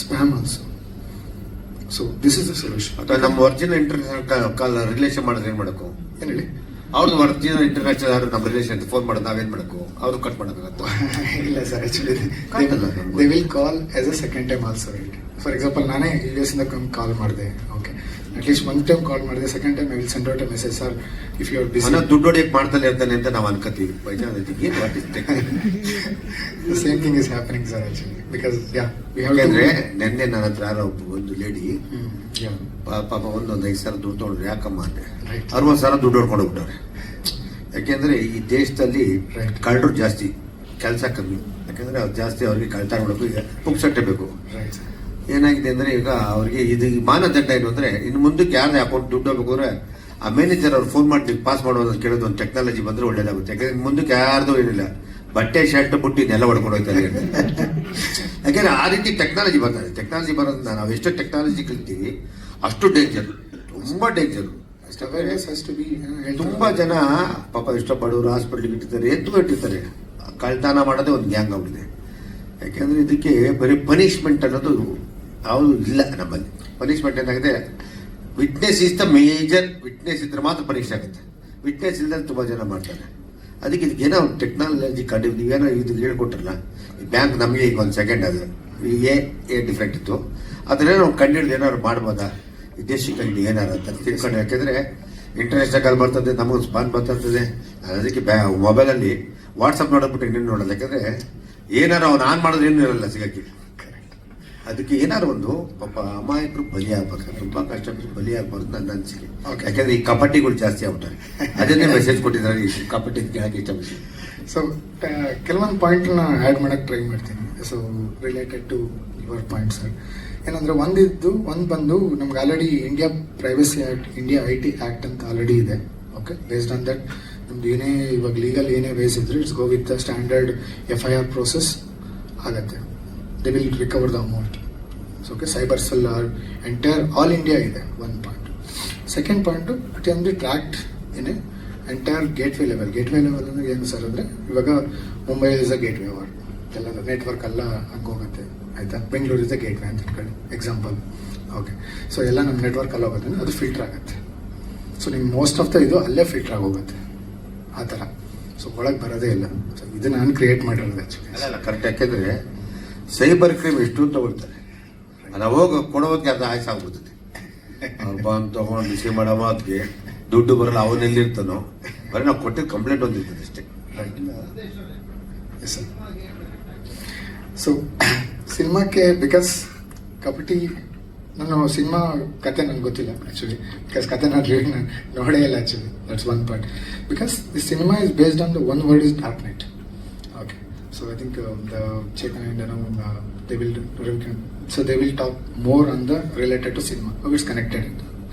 Speaker 6: spam also. So this is the solution.
Speaker 8: ಅಥವಾ ನಮ್ಮ ಒರಿಜಿನಲ್ ಇಂಟರ್ನ್ಯಾಷನಲ್ ಕಾಲ್ ರಿಲೇಷನ್ ಮಾಡಿದ್ರೆ ಏನ್ ಮಾಡಬೇಕು?
Speaker 6: ಏನು ಹೇಳಿ?
Speaker 8: ಅವ್ರದ್ದು ಒರಿಜಿನಲ್ ಇಂಟರ್ನ್ಯಾಷನಲ್ ನಮ್ಮ ರಿಲೇಷನ್ ಫೋನ್ ಮಾಡೋದು ನಾವೇನ್ ಮಾಡಬೇಕು? ಅವ್ರು ಕಟ್ ಮಾಡೋಕ್ಕಾಗತ್ತ?
Speaker 6: ಇಲ್ಲ ಸರ್, ಆಕ್ಚುಲಿ
Speaker 8: ಕಾಟಲ್ಲ
Speaker 6: they will call as a second time also. Right, for example ನಾನೇ US ಇಂದ ಕಾಲ್ ಮಾಡಿದೆ, okay, at least one time call ಮಾಡಿದೆ, second time I will send out a message, sir if you are busy.
Speaker 8: ದುಡ್ಡು ಹೊಡಿಯಕ್ಕೆ ಮಾಡ್ತಾನೆ ಅಂತಾನೆ ಅಂತ ನಾವು ಅನ್ಕೋತೀವಿ.
Speaker 6: Same thing is happening sir actually, because
Speaker 8: ಯಾಕೆಂದ್ರೆ ನಿನ್ನೆ ನನ್ನ ಹತ್ರ ಯಾರೋ ಒಂದು ಲೇಡಿ ಪಾಪ ಒಂದೊಂದು 5,000 ದುಡ್ಡು ತೊಗೊಂಡ್ರು. ಯಾಕಮ್ಮ ಅಂದ್ರೆ 60,000 ದುಡ್ಡು ಹೊಡ್ಕೊಂಡು ಹೋಗ್ಬಿಟ್ಟವ್ರೆ. ಯಾಕೆಂದ್ರೆ ಈ ದೇಶದಲ್ಲಿ ಕಳ್ಳರು ಜಾಸ್ತಿ, ಕೆಲಸ ಕಮ್ಮಿ. ಯಾಕಂದ್ರೆ ಅವ್ರು ಜಾಸ್ತಿ ಅವ್ರಿಗೆ ಕಳ್ತನ ಮಾಡಬೇಕು, ಈಗ ಪುಕ್ಸಟ್ಟೆ ಬೇಕು. ಏನಾಗಿದೆ ಅಂದ್ರೆ ಈಗ ಅವ್ರಿಗೆ ಇದು ಮಾನದಂಡ ಏನು ಅಂದ್ರೆ ಇನ್ನು ಮುಂದಕ್ಕೆ ಯಾರು ಅಕೌಂಟ್ ದುಡ್ಡು ಹೋಗ್ಬೇಕು ಅಂದ್ರೆ ಆ ಮ್ಯಾನೇಜರ್ ಅವ್ರು ಫೋನ್ ಮಾಡಿ ಪಾಸ್ ಮಾಡೋದು ಕೇಳೋದು ಒಂದು ಟೆಕ್ನಾಲಜಿ ಬಂದ್ರೆ ಒಳ್ಳೇದಾಗುತ್ತೆ. ಯಾಕಂದ್ರೆ ಮುಂದಕ್ಕೆ ಯಾರ್ದು ಏನಿಲ್ಲ, ಬಟ್ಟೆ ಶರ್ಟ್ ಬುಟ್ಟಿ ಇದನ್ನೆಲ್ಲ ಹೊಡ್ಕೊಂಡು ಹೋಗ್ತಾರೆ. ಯಾಕಂದ್ರೆ ಆ ರೀತಿ ಟೆಕ್ನಾಲಜಿ ಬರ್ತಾರೆ. ಟೆಕ್ನಾಲಜಿ ಬರೋದ್ರಿಂದ ನಾವು ಎಷ್ಟು ಟೆಕ್ನಾಲಜಿ ಕಲಿತೀವಿ ಅಷ್ಟು ಡೇಂಜರ್, ತುಂಬಾ ಡೇಂಜರ್. ತುಂಬಾ ಜನ ಪಾಪ ಇಷ್ಟ ಬಡವರು ಹಾಸ್ಪಿಟ್ಲಿಗೆ ಇಟ್ಟಿರ್ತಾರೆ, ಇಟ್ಟಿರ್ತಾರೆ. ಕಳ್ತನ ಮಾಡೋದೇ ಒಂದು ಗ್ಯಾಂಗ್ ಆಗ್ಬಿಟ್ಟಿದೆ. ಯಾಕೆಂದ್ರೆ ಇದಕ್ಕೆ ಬರೀ ಪನಿಷ್ಮೆಂಟ್ ಅನ್ನೋದು ಯಾವುದು ಇಲ್ಲ ನಮ್ಮಲ್ಲಿ. ಪನಿಷ್ಮೆಂಟ್ ಏನಾಗಿದೆ, witness is the major. Witness ಇದ್ರೆ ಮಾತ್ರ ಪರೀಕ್ಷೆ ಆಗುತ್ತೆ. ವಿಟ್ನೆಸ್ ಇಲ್ಲದೆ ತುಂಬಾ ಜನ ಮಾಡ್ತಾರೆ. ಅದಕ್ಕೆ ಇದಕ್ಕೇನೋ ಟೆಕ್ನಾಲಜಿ ಕಂಡು ನೀವೇನೋ ಇದು ಹೇಳ್ಕೊಟ್ರಲ್ಲ, ಈ ಬ್ಯಾಂಕ್ ನಮಗೆ ಈಗ ಒಂದು ಸೆಕೆಂಡ್ ಅದು ಎ ಡಿಫೆಕ್ಟ್ ಇತ್ತು, ಅದನ್ನೇ ನಾವು ಕಂಡಿಡಿದು ಏನಾದ್ರು ಮಾಡ್ಬೋದಾ ಈ ದೇಶಕ್ಕೆ ಏನಾರು ಅಂತ ತಿಳ್ಕೊಂಡು. ಯಾಕೆಂದ್ರೆ ಇಂಟರ್ನ್ಯಾಷನಲ್ ಕಾಲ್ ಬರ್ತದೆ, ನಮಗೊಂದು ಸ್ಪಾನ್ ಬರ್ತಿರ್ತದೆ. ಅದಕ್ಕೆ ಮೊಬೈಲಲ್ಲಿ ವಾಟ್ಸಪ್ ನೋಡೋದ್ಬಿಟ್ಟು ಇನ್ನೇನು ನೋಡೋದು. ಯಾಕಂದ್ರೆ ಏನಾರು ಅವ್ನು ಆನ್ ಮಾಡಿದ್ರೆ ಏನು ಇರಲ್ಲ ಸಿಗಕ್ಕೆ. ಅದಕ್ಕೆ ಏನಾರು ಒಂದು ಪಾಪ ಅಮಾಯಕರು ಬಲಿ ಆಗ್ಬೇಕು, ತುಂಬಾ ಕಷ್ಟಪಟ್ಟು ಬಲಿ ಆಗ್ಬಾರ್ದು ನನ್ನ ಅನಿಸಿಕೆ. ಯಾಕಂದ್ರೆ ಈ ಕಪಟಿಗಳು ಜಾಸ್ತಿ ಆಗ್ಬಿಟ್ಟಾರೆ. ಅದನ್ನೇ ಮೆಸೇಜ್ ಕೊಟ್ಟಿದ್ದಾರೆ, ಈ ಕಪಟಿ ಕೇಳಕ್ಕೆ ಇಷ್ಟಪಡ್ತೀನಿ.
Speaker 6: ಸೊ ಕೆಲವೊಂದು ಪಾಯಿಂಟ್ನ ಆ್ಯಡ್ ಮಾಡಕ್ಕೆ ಟ್ರೈ ಮಾಡ್ತೀನಿ. So related to your point sir, ಏನಂದ್ರೆ ಒಂದು ಬಂದು ನಮ್ಗೆ already India privacy act, India IT act ಅಂತ ಆಲ್ರೆಡಿ ಇದೆ. ಓಕೆ, ಬೇಸ್ಡ್ ಆನ್ ದಟ್ ನಮ್ದು ಏನೇ ಇವಾಗ ಲೀಗಲ್ ಏನೇ ವೇಸ್ ಇದ್ರೆ it's go with the standard FIR process ಆಗತ್ತೆ. They will recover the amount. So okay, cyber cell entire all India ಇದೆ, ಒಂದು point. Second point it can be tracked in entire gateway level. Gateway level ಅಂದ್ರೆ ಏನು sir ಅಂದರೆ, ಇವಾಗ Mumbai is a gateway word, ಎಲ್ಲ network ಎಲ್ಲ ಹಂಗೋಗುತ್ತೆ, ಆಯ್ತಾ. Bengaluru is a gateway ಅಂತ ಇಟ್ಕೊಳ್ಳಿ ಎಕ್ಸಾಂಪಲ್. ಓಕೆ, ಸೊ ಎಲ್ಲ ನಮ್ಮ ನೆಟ್ವರ್ಕ್ ಅಲ್ಲಿ ಹೋಗುತ್ತೆ, ಅದು ಫಿಲ್ಟರ್ ಆಗುತ್ತೆ. ಸೊ ನಿಮ್ಮ ಮೋಸ್ಟ್ ಆಫ್ ದ ಇದು ಅಲ್ಲೇ ಫಿಲ್ಟರ್ ಆಗೋಗುತ್ತೆ ಆ ಥರ. ಸೊ ಒಳಗೆ ಬರೋದೇ ಇಲ್ಲ. ಸೊ ಇದು ನಾನು ಕ್ರಿಯೇಟ್ ಮಾಡಿರೋದು ಆ್ಯಕ್ಚುಲಿ.
Speaker 8: ಅಲ್ಲ ಕರೆಕ್ಟ್. ಯಾಕೆಂದ್ರೆ ಸೈಬರ್ ಕ್ರೈಮ್ ಎಷ್ಟು ತಗೊಳ್ತಾರೆ, ಅದು ಹೋಗಿ ಕೊಡೋದಕ್ಕೆ ಅದು ಆಯ್ಸಾಗ್ಬಿಡ್ತದೆ. ಅವ್ರು ಬಂದು ತಗೊಂಡು ಬಿಸಿ ಮಾಡೋ ಮಾತಿಗೆ ದುಡ್ಡು ಬರಲ್ಲ, ಅವನೆಲ್ಲಿರ್ತಾನೋ, ಬರೀ ನಾವು ಕೊಟ್ಟಿದ್ದು ಕಂಪ್ಲೇಂಟ್ ಒಂದಿರ್ತದೆ ಅಷ್ಟೇ.
Speaker 6: Yes sir. ಸೊ ಸಿನಿಮಾಕ್ಕೆ ಬಿಕಾಸ್ ಕಪಟಿ, ನಾನು ಸಿನಿಮಾ ಕತೆ ನನಗೆ ಗೊತ್ತಿಲ್ಲ ಆ್ಯಕ್ಚುಲಿ, ಬಿಕಾಸ್ ಕತೆ ನಾನು ನೋಡೇ ಇಲ್ಲ actually. That's one part. Because the cinema is based on the one word is dark night. Okay, so I think the Chetan and they will talk more on the related to cinema, how it's connected.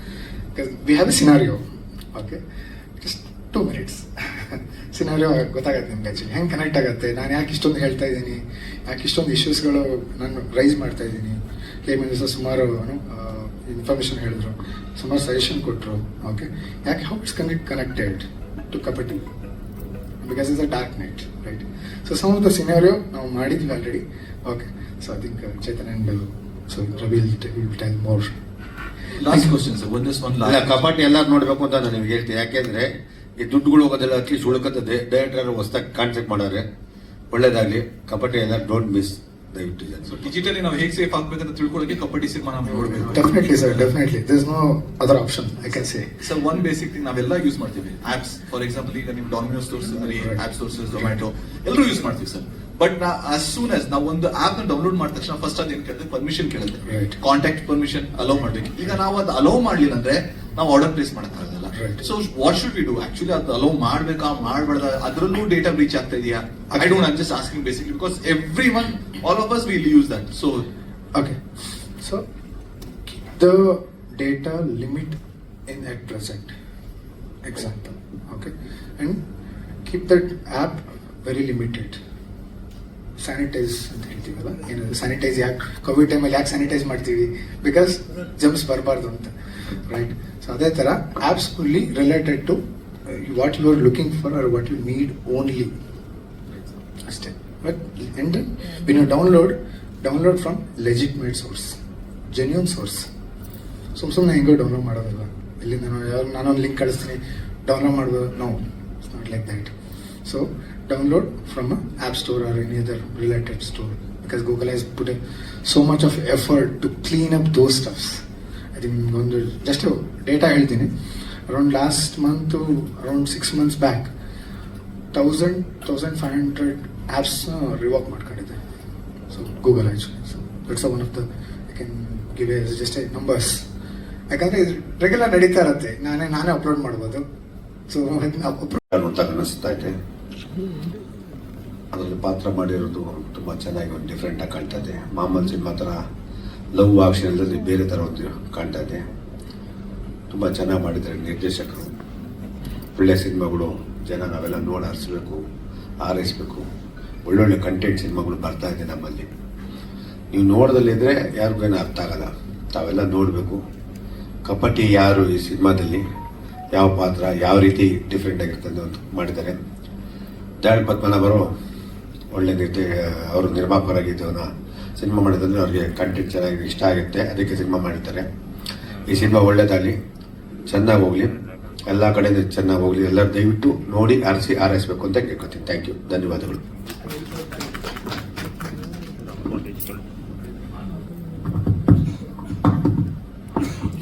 Speaker 6: Because we have a scenario, okay, just 2 minutes. Scenario ಗೊತ್ತಾಗತ್ತೆ ನಿಮ್ಗೆ actually ಹೆಂಗೆ connect ಆಗುತ್ತೆ, ನಾನು ಯಾಕೆ ಇಷ್ಟೊಂದು ಹೇಳ್ತಾ ಇದ್ದೀನಿ, ಯಾಕೆ ಇಷ್ಟೊಂದು ಇಶ್ಯೂಸ್ಗಳು ನಾನು ರೈಸ್ ಮಾಡ್ತಾ ಇದ್ದೀನಿ. KM ಸುಮಾರು ಇನ್ಫಾರ್ಮೇಷನ್ ಹೇಳಿದ್ರು, ಸುಮಾರು ಸಜೆಷನ್ ಕೊಟ್ಟರು. ಓಕೆ, ಯಾಕೆ how it's connected to Kapati, because it's a dark night, right. So some of the scenario ನಾವು ಮಾಡಿದ್ವಿ already. Okay, so I think Chetan and Ravi will tell more.
Speaker 7: Last question, sir. One
Speaker 8: ಅಲ್ಲ,
Speaker 7: last.
Speaker 8: ಕಪಾಟಿ ಎಲ್ಲಾರು ನೋಡ್ಬೇಕು ಅಂತ ನಾನು ನಿಮ್ಗೆ ಹೇಳ್ತೀನಿ. ಯಾಕೆಂದ್ರೆ ಈ ದುಡ್ಡುಗಳು ಹೋಗೋದೆಲ್ಲ ಅಟ್ಲೀಸ್ಟ್ ಉಳ್ಕತ್ತದೆ. ಡೈರೆಕ್ಟರ್ ಹೊಸದಾಗಿ ಕಾನ್ಸೆಪ್ಟ್ ಮಾಡಾರೆ, ಒಳ್ಳೇದಾಗ್ಲಿ. ಕಪಾಟಿ ಎಲ್ಲ ಡೋಂಟ್ ಮಿಸ್, ದಯವಿಟ್ಟು.
Speaker 7: So digitally ನಾವು ಹೇಗೆ ಸೇಫ್ ಆಗ್ಬೇಕಂತ ತಿಳ್ಕೊಳ್ಳೋಕೆ ಕಬಡ್ಡಿ ಸಿನಿಮಾ ನಾವು ನೋಡಬೇಕು.
Speaker 6: Definitely sir, definitely. There is no other option, I can say.
Speaker 7: So one basic thing ನಾವೆಲ್ಲ ಯೂಸ್ ಮಾಡ್ತೀವಿ, ಆಪ್ಸ್. ಫಾರ್ ಎಕ್ಸಾಂಪಲ್ ಈಗ ನೀವು ಡಾಮಿನೋಸ್ ತೋರಿಸಿದ್ರಿ, ಆಪ್ ತೋರಿಸಿದ್ರೆ ಝೊಮ್ಯಾಟೊ ಎಲ್ಲರೂ ಯೂಸ್ ಮಾಡ್ತೀವಿ sir. But as soon as ನಾವು ಒಂದು ಆಪ್ ನ ಡೌನ್ಲೋಡ್ ಮಾಡಿದ ತಕ್ಷಣ ಫಸ್ಟ್ ಅದೇನು ಕೇಳುತ್ತೆ, ಪರ್ಮಿಷನ್ ಕೇಳುತ್ತೆ.
Speaker 6: Right.
Speaker 7: ಕಾಂಟ್ಯಾಕ್ಟ್ ಪರ್ಮಿಷನ್ ಅಲೋ ಮಾಡ್ಬೇಕು. ಈಗ ನಾವು ಅದು ಅಲೋ ಮಾಡ್ಲಿಲ್ಲ ಅಂದ್ರೆ ನಾವು ಆರ್ಡರ್ ಪ್ಲೇಸ್ ಮಾಡಕ್ಕಾಗಲ್ಲ. So what should we do? Actually ಅದು ಅಲೋ ಮಾಡ್ಬೇಕಾ ಮಾಡಬಾರ್ದ, ಅದರಲ್ಲೂ ಡೇಟಾ ಬ್ರೀಚ್ ಆಗ್ತಾ ಇದೆಯಾ? I don't, I just asking basically because everyone, all of us will use that. So
Speaker 6: Okay, so keep the data limit in at present, example. Okay, and keep that app very limited. Sanitise ಅಂತ ಹೇಳ್ತೀವಲ್ಲ, ಏನು sanitise ಯಾಕೆ Covid ಟೈಮಲ್ಲಿ ಯಾಕೆ sanitise ಮಾಡ್ತೀವಿ, because gems ಬರಬಾರ್ದು ಅಂತ, right? So ಅದೇ ಥರ apps fully related to what you are looking for or what you need only ಅಷ್ಟೇ. But and when you download from legitimate source, genuine source. ಸುಮ್ಮನೆ ಹೆಂಗೋ ಡೌನ್ಲೋಡ್ ಮಾಡೋದಲ್ಲ, ಇಲ್ಲಿ ನಾನೊಂದು ಲಿಂಕ್ ಕಳಿಸ್ತೀನಿ ಡೌನ್ಲೋಡ್ ಮಾಡ್ಬೋದು, no, it's not like that. So download from app store or any other related store, because Google has put so much of effort to clean up those stuffs. I think ಒಂದು just data ಹೇಳ್ತೀನಿ, around last month around 6 months back 1,500 apps revoke ಮಾಡ್ಕೊಂಡಿದ್ದೆ. So Google actually. So that's one of the I can give just a numbers. ಯಾಕಂದರೆ ಇದು regular ನಡೀತಾ ಇರುತ್ತೆ, ನಾನೇ upload ಮಾಡ್ಬೋದು. So
Speaker 8: ಅಂತ ಅನ್ನಿಸ್ತಾ ಇದೆ. ಅದರಲ್ಲಿ ಪಾತ್ರ ಮಾಡಿರೋದು ತುಂಬ ಚೆನ್ನಾಗಿ ಒಂದು ಡಿಫ್ರೆಂಟ್ ಆಗಿ ಕಾಣ್ತಾ ಇದೆ. ಮಾಮೂಲು ಸಿನಿಮಾ ಥರ ಲವ್ ಆಕ್ಷನ್ ಇಲ್ಲದೆ ಬೇರೆ ಥರ ಒಂದು ಕಾಣ್ತಾ ಇದೆ. ತುಂಬ ಚೆನ್ನಾಗಿ ಮಾಡಿದ್ದಾರೆ ನಿರ್ದೇಶಕರು. ಒಳ್ಳೆ ಸಿನಿಮಾಗಳು ಜನ ನಾವೆಲ್ಲ ನೋಡಿ ಆರೈಸಬೇಕು. ಒಳ್ಳೊಳ್ಳೆ ಕಂಟೆಂಟ್ ಸಿನಿಮಾಗಳು ಬರ್ತಾ ಇದೆ ನಮ್ಮಲ್ಲಿ. ನೀವು ನೋಡೋದಲ್ಲಿದ್ದರೆ ಯಾರಿಗೂ ಏನೂ ಅರ್ಥ ಆಗಲ್ಲ, ತಾವೆಲ್ಲ ನೋಡಬೇಕು. ಕಪಟಿ ಯಾರು ಈ ಸಿನಿಮಾದಲ್ಲಿ, ಯಾವ ಪಾತ್ರ ಯಾವ ರೀತಿ ಡಿಫ್ರೆಂಟ್ ಆಗಿರ್ತದೆ ಅಂತ ಮಾಡಿದ್ದಾರೆ. ದಯಾಳ್ ಪದ್ಮನಾಭರು ಒಳ್ಳೆ ಅವರು ನಿರ್ಮಾಪಕರಾಗಿದ್ದವನ್ನ ಸಿನಿಮಾ ಮಾಡಿದ್ರೆ ಅವ್ರಿಗೆ ಕಂಟೆಂಟ್ ಚೆನ್ನಾಗಿ ಇಷ್ಟ ಆಗುತ್ತೆ, ಅದಕ್ಕೆ ಸಿನಿಮಾ ಮಾಡಿದ್ದಾರೆ. ಈ ಸಿನಿಮಾ ಒಳ್ಳೇದಾಗಲಿ, ಚೆನ್ನಾಗಿ ಹೋಗಲಿ, ಎಲ್ಲ ಕಡೆಯಿಂದ ಚೆನ್ನಾಗಿ ಹೋಗಲಿ. ಎಲ್ಲರೂ ದಯವಿಟ್ಟು ನೋಡಿ ಆರೈಸಬೇಕು ಅಂತ ಕೇಳ್ಕೊತೀನಿ. ಥ್ಯಾಂಕ್ ಯು, ಧನ್ಯವಾದಗಳು.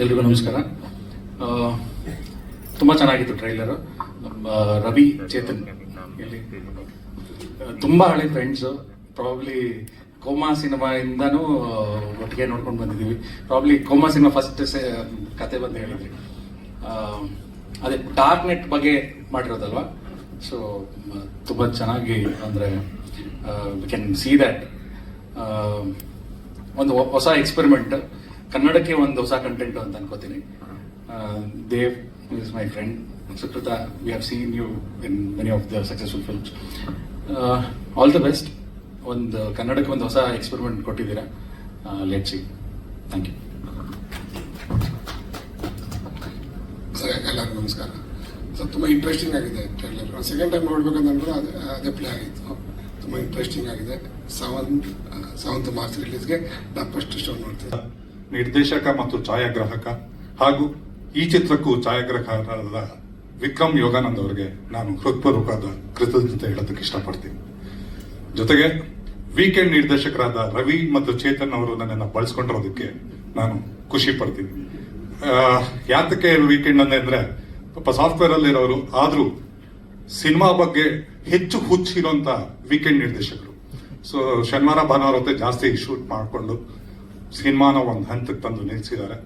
Speaker 5: ಎಲ್ರಿಗೂ ನಮಸ್ಕಾರ. ತುಂಬ ಚೆನ್ನಾಗಿತ್ತು ಟ್ರೈಲರು. ರವಿ ಚೇತನ್ ಇಲ್ಲಿ ತುಂಬ ಹಳೆ ಫ್ರೆಂಡ್ಸು, ಪ್ರಾಬ್ಲಿ ಕೋಮಾ ಸಿನಿಮಾಯಿಂದನೂ ಒಟ್ಟಿಗೆ ನೋಡ್ಕೊಂಡು ಬಂದಿದ್ದೀವಿ. ಪ್ರಾಬ್ಲಿ ಕೋಮಾ ಸಿನಿಮಾ ಫಸ್ಟ್ ಕತೆ ಬಂದು ಹೇಳಿದ್ವಿ, ಅದೇ ಡಾರ್ಕ್ ನೆಟ್ ಬಗ್ಗೆ ಮಾಡಿರೋದಲ್ವಾ. ಸೊ ತುಂಬ ಚೆನ್ನಾಗಿ ಅಂದರೆ ವಿ ಕ್ಯಾನ್ ಸಿ ದ್ಯಾಟ್ ಒಂದು ಹೊಸ ಎಕ್ಸ್ಪೆರಿಮೆಂಟ್, ಕನ್ನಡಕ್ಕೆ ಒಂದು ಹೊಸ ಕಂಟೆಂಟ್ ಅಂತ ಅನ್ಕೋತೀನಿ. Dev is my friend. Sukrita, we have seen you in many of the successful films. All the best. ಒಂದು ಕನ್ನಡಕ್ಕೆ ಒಂದು ಹೊಸ ಎಕ್ಸ್ಪೆರಿಮೆಂಟ್ ಕೊಟ್ಟಿದ್ದೀರಾ. Let's see. Thank you.
Speaker 9: Sir, ಎಲ್ಲರಿಗೂ ನಮಸ್ಕಾರ. ಸರ್, ತುಂಬ ಇಂಟ್ರೆಸ್ಟಿಂಗ್ ಆಗಿದೆ ಟ್ರೈಲರ್. ಸೆಕೆಂಡ್ ಟೈಮ್ ನೋಡ್ಬೇಕಂತಂದ್ರೆ ಅದೇ ಪ್ಲೇ ಆಗಿತ್ತು. ತುಂಬ ಇಂಟ್ರೆಸ್ಟಿಂಗ್ ಆಗಿದೆ. 7th ಮಾರ್ಚ್ ರಿಲೀಸ್ಗೆ ನಾನು ಫಸ್ಟ್ ಶೋ ನೋಡ್ತೀನಿ.
Speaker 10: ನಿರ್ದೇಶಕ ಮತ್ತು ಛಾಯಾಗ್ರಾಹಕ ಹಾಗೂ ಈ ಚಿತ್ರಕ್ಕೂ ಛಾಯಾಗ್ರಾಹಕರಾದ ವಿಕ್ರಮ್ ಯೋಗಾನಂದ್ ಅವರಿಗೆ ನಾನು ಹೃತ್ಪೂರ್ವಕವಾದ ಕೃತಜ್ಞತೆ ಹೇಳೋದಕ್ಕೆ ಇಷ್ಟಪಡ್ತೀನಿ. ಜೊತೆಗೆ ವೀಕೆಂಡ್ ನಿರ್ದೇಶಕರಾದ ರವಿ ಮತ್ತು ಚೇತನ್ ಅವರು ನನ್ನನ್ನು ಬಳಸ್ಕೊಂಡಿರೋದಕ್ಕೆ ನಾನು ಖುಷಿ ಪಡ್ತೀನಿ. ಯಾತಕ್ಕೆ ವೀಕೆಂಡ್ ಅಂದ್ರೆ ಪಾಪ ಸಾಫ್ಟ್ವೇರ್ ಅಲ್ಲಿರೋರು, ಆದ್ರೂ ಸಿನಿಮಾ ಬಗ್ಗೆ ಹೆಚ್ಚು ಹುಚ್ಚಿರುವಂತ ವೀಕೆಂಡ್ ನಿರ್ದೇಶಕರು. ಸೊ ಶನಿವಾರ ಭಾನುವಾರ ಹೊತ್ತೆ ಜಾಸ್ತಿ ಶೂಟ್ ಮಾಡಿಕೊಂಡು ಸಿನಿಮಾನ ಒಂದು ಹಂತಕ್ಕೆ ತಂದು ನಿಲ್ಲಿಸಿದ್ದಾರೆ.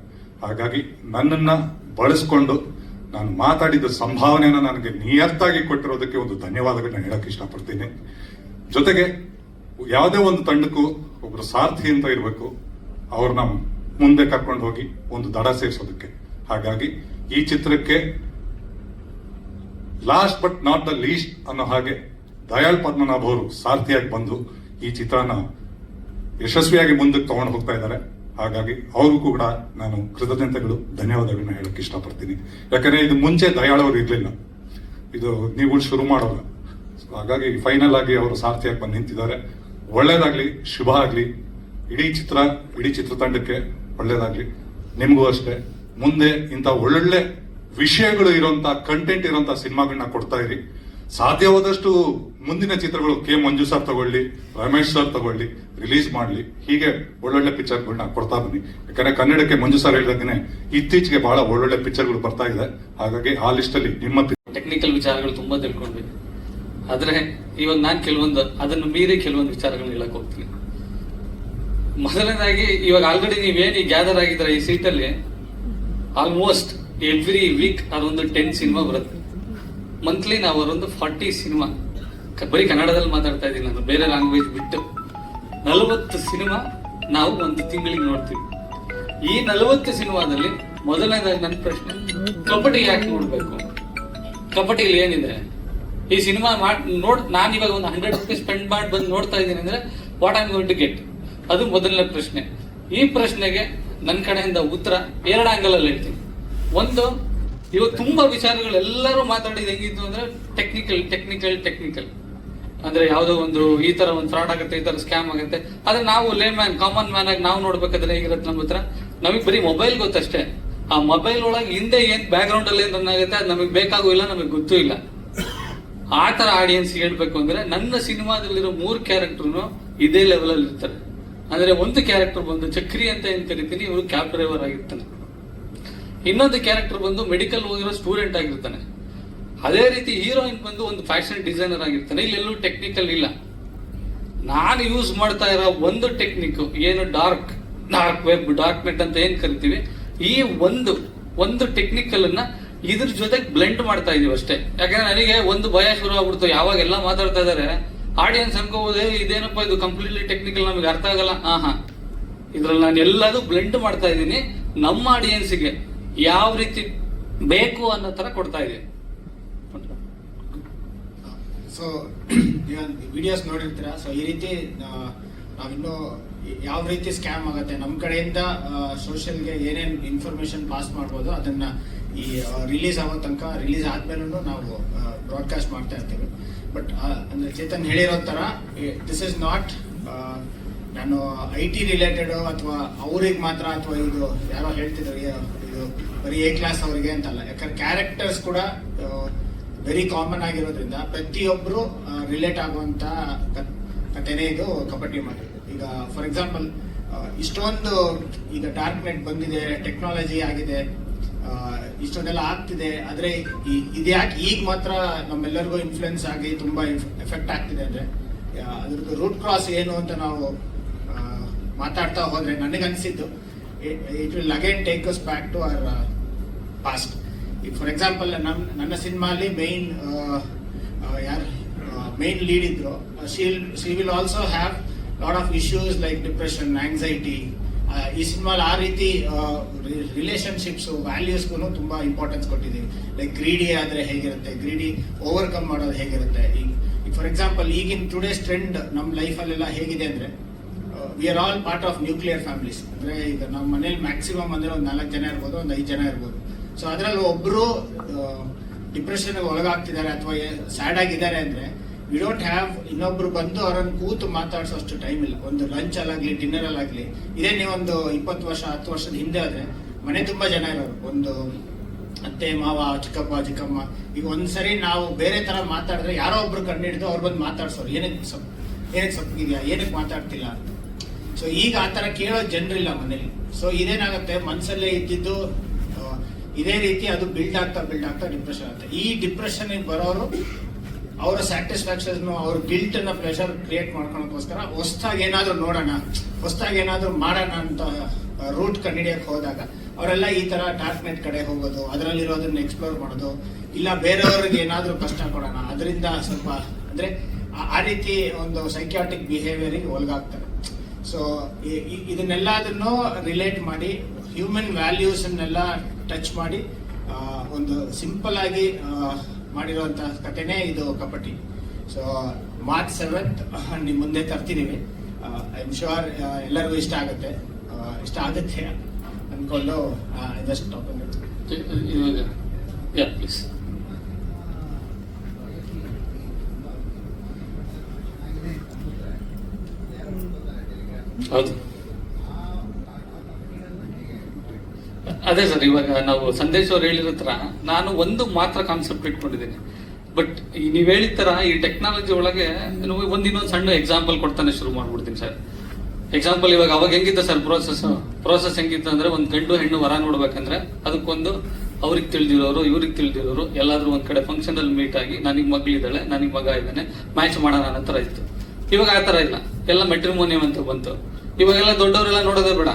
Speaker 10: ಹಾಗಾಗಿ ನನ್ನನ್ನ ಬಳಸ್ಕೊಂಡು ನಾನು ಮಾತಾಡಿದ ಸಂಭಾವನೆಯನ್ನು ನನಗೆ ನಿಯತ್ತಾಗಿ ಕೊಟ್ಟಿರೋದಕ್ಕೆ ಒಂದು ಧನ್ಯವಾದಗಳನ್ನ ಹೇಳಕ್ ಇಷ್ಟಪಡ್ತೀನಿ. ಜೊತೆಗೆ ಯಾವುದೇ ಒಂದು ತಂಡಕ್ಕೂ ಒಬ್ರು ಸಾರ್ಥಿ ಅಂತ ಇರಬೇಕು, ಅವ್ರನ್ನ ಮುಂದೆ ಕರ್ಕೊಂಡು ಹೋಗಿ ಒಂದು ದಡ ಸೇರಿಸೋದಕ್ಕೆ. ಹಾಗಾಗಿ ಈ ಚಿತ್ರಕ್ಕೆ last but not the least ಅನ್ನೋ ಹಾಗೆ ದಯಾಳ್ ಪದ್ಮನಾಭ್ ಅವರು ಸಾರ್ಥಿಯಾಗಿ ಬಂದು ಈ ಚಿತ್ರನ ಯಶಸ್ವಿಯಾಗಿ ಮುಂದಕ್ಕೆ ತಗೊಂಡು ಹೋಗ್ತಾ ಇದ್ದಾರೆ. ಹಾಗಾಗಿ ಅವ್ರಿಗೂ ಕೂಡ ನಾನು ಕೃತಜ್ಞತೆಗಳು, ಧನ್ಯವಾದಗಳನ್ನ ಹೇಳಕ್ ಇಷ್ಟಪಡ್ತೀನಿ. ಯಾಕಂದ್ರೆ ಇದು ಮುಂಚೆ ದಯಾಳ್ ಅವರು ಇರ್ಲಿಲ್ಲ, ಇದು ನೀವು ಶುರು ಮಾಡೋಲ್ಲ. ಹಾಗಾಗಿ ಫೈನಲ್ ಆಗಿ ಅವರು ಸಾರ್ಥಿಯಾಗಿ ಬಂದು ನಿಂತಿದ್ದಾರೆ. ಒಳ್ಳೇದಾಗ್ಲಿ, ಶುಭ ಆಗ್ಲಿ. ಇಡೀ ಚಿತ್ರತಂಡಕ್ಕೆ ಒಳ್ಳೇದಾಗ್ಲಿ. ನಿಮಗೂ ಅಷ್ಟೇ. ಮುಂದೆ ಇಂಥ ಒಳ್ಳೊಳ್ಳೆ ವಿಷಯಗಳು ಇರುವಂತ, ಕಂಟೆಂಟ್ ಇರುವಂತ ಸಿನಿಮಾಗಳನ್ನ ಕೊಡ್ತಾ ಇರಿ. ಸಾಧ್ಯವಾದಷ್ಟು ಮುಂದಿನ ಚಿತ್ರಗಳು ಕೆ ಮಂಜು ಸರ್ ತಗೊಳ್ಳಿ, ರಮೇಶ್ ಸರ್ ತಗೊಳ್ಳಿ, ರಿಲೀಸ್ ಮಾಡ್ಲಿ. ಹೀಗೆ ಒಳ್ಳೊಳ್ಳೆ ಪಿಕ್ಚರ್ಗಳನ್ನ ಕೊಡ್ತಾ ಬನ್ನಿ. ಯಾಕಂದ್ರೆ ಕನ್ನಡಕ್ಕೆ ಮಂಜು ಸರ್ ಹೇಳಿದಾಗನೆ ಇತ್ತೀಚೆಗೆ ಬಹಳ ಒಳ್ಳೊಳ್ಳೆ ಪಿಕ್ಚರ್ಗಳು ಬರ್ತಾ ಇದೆ. ಹಾಗಾಗಿ ಆ ಲಿಸ್ಟ್ ಅಲ್ಲಿ ನಿಮ್ಮ
Speaker 11: ಟೆಕ್ನಿಕಲ್ ವಿಚಾರಗಳು ತುಂಬಾ ತಿಳ್ಕೊಂಡ್ವಿ. ಆದ್ರೆ ಇವಾಗ ನಾನು ಕೆಲವೊಂದು ಅದನ್ನು ಮೀರಿ ಕೆಲವೊಂದು ವಿಚಾರಗಳನ್ನ ಹೇಳಕ್ ಹೋಗ್ತೀನಿ. ಮೊದಲನೇದಾಗಿ ಇವಾಗ ಆಲ್ರೆಡಿ ನೀವೇನು ಗ್ಯಾದರ್ ಆಗಿದ್ರೆ ಈ ಸೀಟಲ್ಲಿ ಆಲ್ಮೋಸ್ಟ್ ಎವ್ರಿ ವೀಕ್ ಅದೊಂದು 10 ಸಿನಿಮಾ ಬರುತ್ತೆ. ಮಂತ್ಲಿ ನಾವು ಅವರೊಂದು 40 ಸಿನಿಮಾ, ಬರೀ ಕನ್ನಡದಲ್ಲಿ ಮಾತಾಡ್ತಾ ಇದ್ದೀನಿ ನಾನು, ಬೇರೆ ಲ್ಯಾಂಗ್ವೇಜ್ ಬಿಟ್ಟು 40 ಸಿನಿಮಾ ನಾವು ಒಂದು ತಿಂಗಳಿಗೆ ನೋಡ್ತೀವಿ. ಈ 40 ಸಿನಿಮಾದಲ್ಲಿ ಮೊದಲನೇದಾಗಿ ನನ್ನ ಪ್ರಶ್ನೆ, ಕಬಡ್ಡಿ ಯಾಕೆ ನೋಡ್ಬೇಕು? ಕಬಡ್ಡಿಲಿ ಏನಿದೆ? ಈ ಸಿನಿಮಾ ನಾನು ಇವಾಗ ಒಂದು 100 ರೂಪೀಸ್ ಸ್ಪೆಂಡ್ ಮಾಡಿ ಬಂದು ನೋಡ್ತಾ ಇದ್ದೀನಿ ಅಂದ್ರೆ what I am going to get, ಅದು ಮೊದಲನೇ ಪ್ರಶ್ನೆ. ಈ ಪ್ರಶ್ನೆಗೆ ನನ್ನ ಕಡೆಯಿಂದ ಉತ್ತರ 2 ಆಂಗಲ್ ಅಲ್ಲಿ ಹೇಳ್ತೀನಿ. ಒಂದು, ಇವಾಗ ತುಂಬಾ ವಿಚಾರಗಳು ಎಲ್ಲರೂ ಮಾತಾಡಿದ ಹೆಂಗಿತ್ತು ಅಂದ್ರೆ ಟೆಕ್ನಿಕಲ್ ಅಂದ್ರೆ ಯಾವುದೋ ಒಂದು ಈ ತರ ಒಂದು ಫ್ರಾಡ್ ಆಗುತ್ತೆ, ಈ ತರ ಸ್ಕ್ಯಾಮ್ ಆಗುತ್ತೆ. ಆದ್ರೆ ನಾವು ಲೇಮ್ಯಾನ್, ಕಾಮನ್ ಮ್ಯಾನ್ ಆಗಿ ನಾವು ನೋಡ್ಬೇಕಾದ್ರೆ ಹೇಗಿರುತ್ತೆ ನಮ್ಮ ಹತ್ರ, ನಮಗೆ ಬರೀ ಮೊಬೈಲ್ ಗೊತ್ತಷ್ಟೇ. ಆ ಮೊಬೈಲ್ ಒಳಗೆ ಹಿಂದೆ ಏನ್ ಬ್ಯಾಕ್ ಗ್ರೌಂಡ್ ಅಲ್ಲಿ ಏನ್ ರನ್ ಆಗುತ್ತೆ ಅದು ನಮಗೆ ಬೇಕಾಗೂ ಇಲ್ಲ, ನಮಗೆ ಗೊತ್ತೂ ಇಲ್ಲ. ಆ ತರ ಆಡಿಯನ್ಸ್ ಹೇಳ್ಬೇಕು ಅಂದ್ರೆ ನನ್ನ ಸಿನಿಮಾದಲ್ಲಿರೋ 3 ಕ್ಯಾರೆಕ್ಟರ್ನು ಇದೇ ಲೆವೆಲ್ ಅಲ್ಲಿ ಇರ್ತಾರೆ. ಅಂದ್ರೆ ಒಂದು ಕ್ಯಾರೆಕ್ಟರ್ ಬಂದು ಚಕ್ರಿ ಅಂತ ಏನ್ ಕರಿತೀನಿ, ಇವರು ಕ್ಯಾಬ್ ಡ್ರೈವರ್ ಆಗಿರ್ತಾನೆ. ಇನ್ನೊಂದು ಕ್ಯಾರೆಕ್ಟರ್ ಬಂದು ಮೆಡಿಕಲ್ ಹೋಗಿರೋ ಸ್ಟೂಡೆಂಟ್ ಆಗಿರ್ತಾನೆ. ಅದೇ ರೀತಿ ಹೀರೋಯಿನ್ ಬಂದು ಒಂದು ಫ್ಯಾಷನ್ ಡಿಸೈನರ್ ಆಗಿರ್ತಾನೆ. ಇಲ್ಲೆಲ್ಲೂ ಟೆಕ್ನಿಕಲ್ ಇಲ್ಲ. ನಾನು ಯೂಸ್ ಮಾಡ್ತಾ ಇರೋ ಒಂದು ಟೆಕ್ನಿಕ್ ಏನು ಡಾರ್ಕ್ ವೆಬ್, ಡಾರ್ಕ್ ನೆಟ್ ಅಂತ ಏನ್ ಕರಿತೀವಿ, ಈ ಒಂದು ಟೆಕ್ನಿಕಲ್ ಅನ್ನ ಇದ್ರ ಜೊತೆಗೆ ಬ್ಲೆಂಡ್ ಮಾಡ್ತಾ ಇದೀವಿ ಅಷ್ಟೇ. ಯಾಕಂದ್ರೆ ನನಗೆ ಒಂದು ಭಯ ಶುರು ಆಗ್ಬಿಡ್ತು, ಯಾವಾಗ ಎಲ್ಲ ಮಾತಾಡ್ತಾ ಇದಾರೆ ಆಡಿಯನ್ಸ್ ಅನ್ಕೋಬೋದೇ ಇದೇನಪ್ಪ ಇದು ಕಂಪ್ಲೀಟ್ಲಿ ಟೆಕ್ನಿಕಲ್, ನಮಗೆ ಅರ್ಥ ಆಗಲ್ಲ. ಇದ್ರಲ್ಲಿ ನಾನು ಎಲ್ಲದೂ ಬ್ಲೆಂಡ್ ಮಾಡ್ತಾ ಇದ್ದೀನಿ, ನಮ್ಮ ಆಡಿಯನ್ಸ್ಗೆ ಯಾವ ರೀತಿ ಬೇಕು ಅನ್ನೋ ತರ ಕೊಡ್ತಾ ಇದ್ದೀನಿ.
Speaker 6: ಸೊ ವಿಡಿಯೋಸ್ ನೋಡಿರ್ತೀರಾ. ಸೊ ಈ ರೀತಿ ನಾವಿನ್ನೂ ಯಾವ ರೀತಿ ಸ್ಕ್ಯಾಮ್ ಆಗುತ್ತೆ, ನಮ್ಮ ಕಡೆಯಿಂದ ಸೋಷಿಯಲ್ಗೆ ಏನೇನು ಇನ್ಫಾರ್ಮೇಶನ್ ಪಾಸ್ ಮಾಡ್ಬೋದು ಅದನ್ನ ಈ ರಿಲೀಸ್ ಆಗೋ ತನಕ, ರಿಲೀಸ್ ಆದ್ಮೇಲೂ ನಾವು ಬ್ರಾಡ್ಕಾಸ್ಟ್ ಮಾಡ್ತಾ ಇರ್ತೀವಿ. ಬಟ್ ಅಂದ್ರೆ ಚೇತನ್ ಹೇಳಿರೋ ತರ ದಿಸ್ ಇಸ್ ನಾಟ್ ನಾನು IT ರಿಲೇಟೆಡ್ ಅಥವಾ ಅವ್ರಿಗೆ ಮಾತ್ರ, ಅಥವಾ ಇದು ಯಾರೋ ಹೇಳ್ತಿದ್ರು ಇದು ಬರೀ A ಕ್ಲಾಸ್ ಅವರಿಗೆ ಅಂತಲ್ಲ. ಯಾಕಂದ್ರೆ ಕ್ಯಾರೆಕ್ಟರ್ಸ್ ಕೂಡ ವೆರಿ ಕಾಮನ್ ಆಗಿರೋದ್ರಿಂದ ಪ್ರತಿಯೊಬ್ರು ರಿಲೇಟ್ ಆಗುವಂತ ಕಥೆನೇ ಇದು ಕಬಡ್ಡಿ ಮಾಡಿದ್ರು. ಈಗ ಫಾರ್ ಎಕ್ಸಾಂಪಲ್ ಇಷ್ಟೊಂದು ಈಗ ಡಾರ್ಕ್ ನೆಟ್ ಬಂದಿದೆ, ಟೆಕ್ನಾಲಜಿ ಆಗಿದೆ, ಇಷ್ಟೊಂದೆಲ್ಲ ಆಗ್ತಿದೆ. ಆದ್ರೆ ಇದ್ಯಾಕೆ ಈಗ ಮಾತ್ರ ನಮ್ಮೆಲ್ಲರಿಗೂ ಇನ್ಫ್ಲುಯೆನ್ಸ್ ಆಗಿ ತುಂಬಾ ಎಫೆಕ್ಟ್ ಆಗ್ತಿದೆ ಅಂದ್ರೆ ಅದ್ರದ್ದು ರೂಟ್ ಕ್ರಾಸ್ ಏನು ಅಂತ ನಾವು ಮಾತಾಡ್ತಾ ಹೋದ್ರೆ ನನಗನ್ಸಿದ್ದು it will again take us back to our past. ಈಗ ಫಾರ್ ಎಕ್ಸಾಂಪಲ್ ನನ್ನ ಸಿನಿಮಾಲಿ ಮೇನ್ ಲೀಡ್ ಇದ್ರು, she will also have lot of issues like depression, anxiety. ಈ ಸಿನಿಮಾಲಿ ಆ ರೀತಿ ರಿಲೇಶನ್ಶಿಪ್ಸ್, ವ್ಯಾಲ್ಯೂಸ್ಗೂ ತುಂಬಾ ಇಂಪಾರ್ಟೆನ್ಸ್ ಕೊಟ್ಟಿದ್ದೀವಿ. ಲೈಕ್ ಗ್ರೀಡಿ ಆದ್ರೆ ಹೇಗಿರುತ್ತೆ, ಗ್ರೀಡಿ ಓವರ್ಕಮ್ ಮಾಡೋದು ಹೇಗಿರುತ್ತೆ. ಈಗ ಫಾರ್ ಎಕ್ಸಾಂಪಲ್ ಈಗಿನ ಟುಡೇಸ್ ಟ್ರೆಂಡ್ ನಮ್ಮ ಲೈಫಲ್ಲೆಲ್ಲ ಹೇಗಿದೆ ಅಂದ್ರೆ V are all part of nuclear families. ಅಂದ್ರೆ ಈಗ ನಮ್ಮ ಮನೇಲಿ ಮ್ಯಾಕ್ಸಿಮಮ್ ಅಂದ್ರೆ ಒಂದು 4 ಜನ ಇರ್ಬೋದು, ಒಂದು 5 ಜನ ಇರ್ಬೋದು. ಸೊ ಅದರಲ್ಲಿ ಒಬ್ರು ಡಿಪ್ರೆಷನ್ ಒಳಗಾಗ್ತಿದ್ದಾರೆ ಅಥವಾ ಸ್ಯಾಡ್ ಆಗಿದ್ದಾರೆ ಅಂದ್ರೆ ವಿ ಡೋಂಟ್ ಹ್ಯಾವ್ ಇನ್ನೊಬ್ರು ಬಂದು ಅವರನ್ನು ಕೂತು ಮಾತಾಡ್ಸೋಷ್ಟು ಟೈಮ್ ಇಲ್ಲ. ಒಂದು ಲಂಚ್ ಅಲ್ಲಾಗ್ಲಿ, ಡಿನ್ನರ್ ಅಲ್ಲಾಗ್ಲಿ. ಇದೇ ನೀವೊಂದು 20 ವರ್ಷ 10 ವರ್ಷದ ಹಿಂದೆ ಆದ್ರೆ ಮನೆ ತುಂಬಾ ಜನ ಇರೋರು, ಒಂದು ಅತ್ತೆ ಮಾವ, ಚಿಕ್ಕಪ್ಪ ಚಿಕ್ಕಮ್ಮ. ಈಗ ಒಂದ್ಸರಿ ನಾವು ಬೇರೆ ತರ ಮಾತಾಡಿದ್ರೆ ಯಾರೋ ಒಬ್ರು ಕಣ್ಣು ಹಿಡಿದು ಅವ್ರು ಬಂದು ಮಾತಾಡ್ಸೋರು, ಏನಕ್ಕೆ ಸಪ್ಪಗಿದ್ಯಾ, ಏನಕ್ಕೆ ಮಾತಾಡ್ತಿಲ್ಲ ಅಂತ. ಸೊ ಈಗ ಆ ತರ ಕೇಳೋ ಜನರಿಲ್ಲ ಮನೇಲಿ. ಸೊ ಇದೇನಾಗುತ್ತೆ, ಮನ್ಸಲ್ಲೇ ಇದ್ದಿದ್ದು ಇದೇ ರೀತಿ ಅದು ಬಿಲ್ಡ್ ಆಗ್ತಾ ಡಿಪ್ರೆಷನ್ ಆಗುತ್ತೆ. ಈ ಡಿಪ್ರೆಷನ್ ಬರೋರು ಅವರ ಸ್ಯಾಟಿಸ್ಫ್ಯಾಕ್ಷನ್, ಅವ್ರ ಗಿಲ್ಟ್ ಅನ್ನ ಪ್ರೆಷರ್ ಕ್ರಿಯೇಟ್ ಮಾಡ್ಕೊಳಕ್ಕೋಸ್ಕರ ಹೊಸದಾಗಿ ಏನಾದ್ರು ನೋಡೋಣ, ಹೊಸದಾಗಿ ಏನಾದ್ರು ಮಾಡೋಣ ಅಂತ ರೂಟ್ ಕಂಡುಹಿಡಿಯಕ್ಕೆ ಹೋದಾಗ ಅವರೆಲ್ಲ ಈ ತರ ಡಾರ್ಕ್ ನೆಟ್ ಕಡೆ ಹೋಗೋದು, ಅದರಲ್ಲಿರೋದನ್ನ ಎಕ್ಸ್ಪ್ಲೋರ್ ಮಾಡೋದು, ಇಲ್ಲ ಬೇರೆಯವ್ರಿಗೆ ಏನಾದ್ರೂ ಕಷ್ಟ ಕೊಡೋಣ, ಅದರಿಂದ ಸ್ವಲ್ಪ ಅಂದ್ರೆ ಆ ರೀತಿ ಒಂದು ಸೈಕ್ಯಾಟಿಕ್ ಬಿಹೇವಿಯರ್ಗೆ ಒಳಗಾಗ್ತಾರೆ. ಸೊ ಇದನ್ನೆಲ್ಲದನ್ನು ರಿಲೇಟ್ ಮಾಡಿ ಹ್ಯೂಮನ್ ವ್ಯಾಲ್ಯೂಸ್ ಅನ್ನೆಲ್ಲ ಟಚ್ ಮಾಡಿ ಒಂದು ಸಿಂಪಲ್ ಆಗಿ ಮಾಡಿರುವಂತ ಕಥೆನೇ ಇದು ಕಬಡ್ಡಿ. ಸೊ ಮಾರ್ಚ್ 7th ನಿಮ್ ಮುಂದೆ ತರ್ತಿದೀವಿ. ಐ ಆಮ್ ಶೂರ್ ಎಲ್ಲರಿಗೂ ಇಷ್ಟ ಆಗುತ್ತೆ ಅನ್ಕೊಂಡು ಜಸ್ಟ್
Speaker 11: ಪ್ಲೀಸ್. ಹೌದು, ಅದೇ ಸರ್. ಇವಾಗ ನಾವು ಸಂದೇಶ್ ಅವ್ರು ಹೇಳಿರೋ ತರ ನಾನು ಒಂದು ಮಾತ್ರ ಕಾನ್ಸೆಪ್ಟ್ ಇಟ್ಕೊಂಡಿದ್ದೀನಿ. ಬಟ್ ನೀವ್ ಹೇಳಿದ ತರ ಈ ಟೆಕ್ನಾಲಜಿ ಒಳಗೆ ಇನ್ನೊಂದು ಸಣ್ಣ ಎಕ್ಸಾಂಪಲ್ ಕೊಡ್ತಾನೆ ಶುರು ಮಾಡ್ಬಿಡ್ತೀನಿ ಸರ್. ಎಕ್ಸಾಂಪಲ್, ಇವಾಗ ಅವಾಗ ಹೆಂಗಿತ್ತು ಸರ್ ಪ್ರೋಸೆಸ್ ಹೆಂಗಿತ್ತು ಅಂದ್ರೆ, ಒಂದ್ ಗಂಡು ಹೆಣ್ಣು ವರ ನೋಡ್ಬೇಕಂದ್ರೆ ಅದಕ್ಕೊಂದು ಅವ್ರಿಗೆ ತಿಳಿದಿರೋರು ಇವ್ರಿಗೆ ತಿಳಿದಿರೋರು ಎಲ್ಲಾದ್ರೂ ಒಂದ್ ಕಡೆ ಫಂಕ್ಷನ್ ಅಲ್ಲಿ ಮೀಟ್ ಆಗಿ ನನಗ್ ಮಗಳಿದ್ದಾಳೆ, ನನಗ್ ಮಗ ಇದ್ದಾನೆ, ಮ್ಯಾಚ್ ಮಾಡೋಣ ಅನ್ನೋ ತರ ಇತ್ತು. ಇವಾಗ ಆ ತರ ಇಲ್ಲ, ಎಲ್ಲ ಮೆಟ್ರಿಮೋನಿಯಂ ಅಂತ ಬಂತು. ಇವಾಗೆಲ್ಲ ದೊಡ್ಡವರೆಲ್ಲ ನೋಡೋದೇ ಬೇಡ,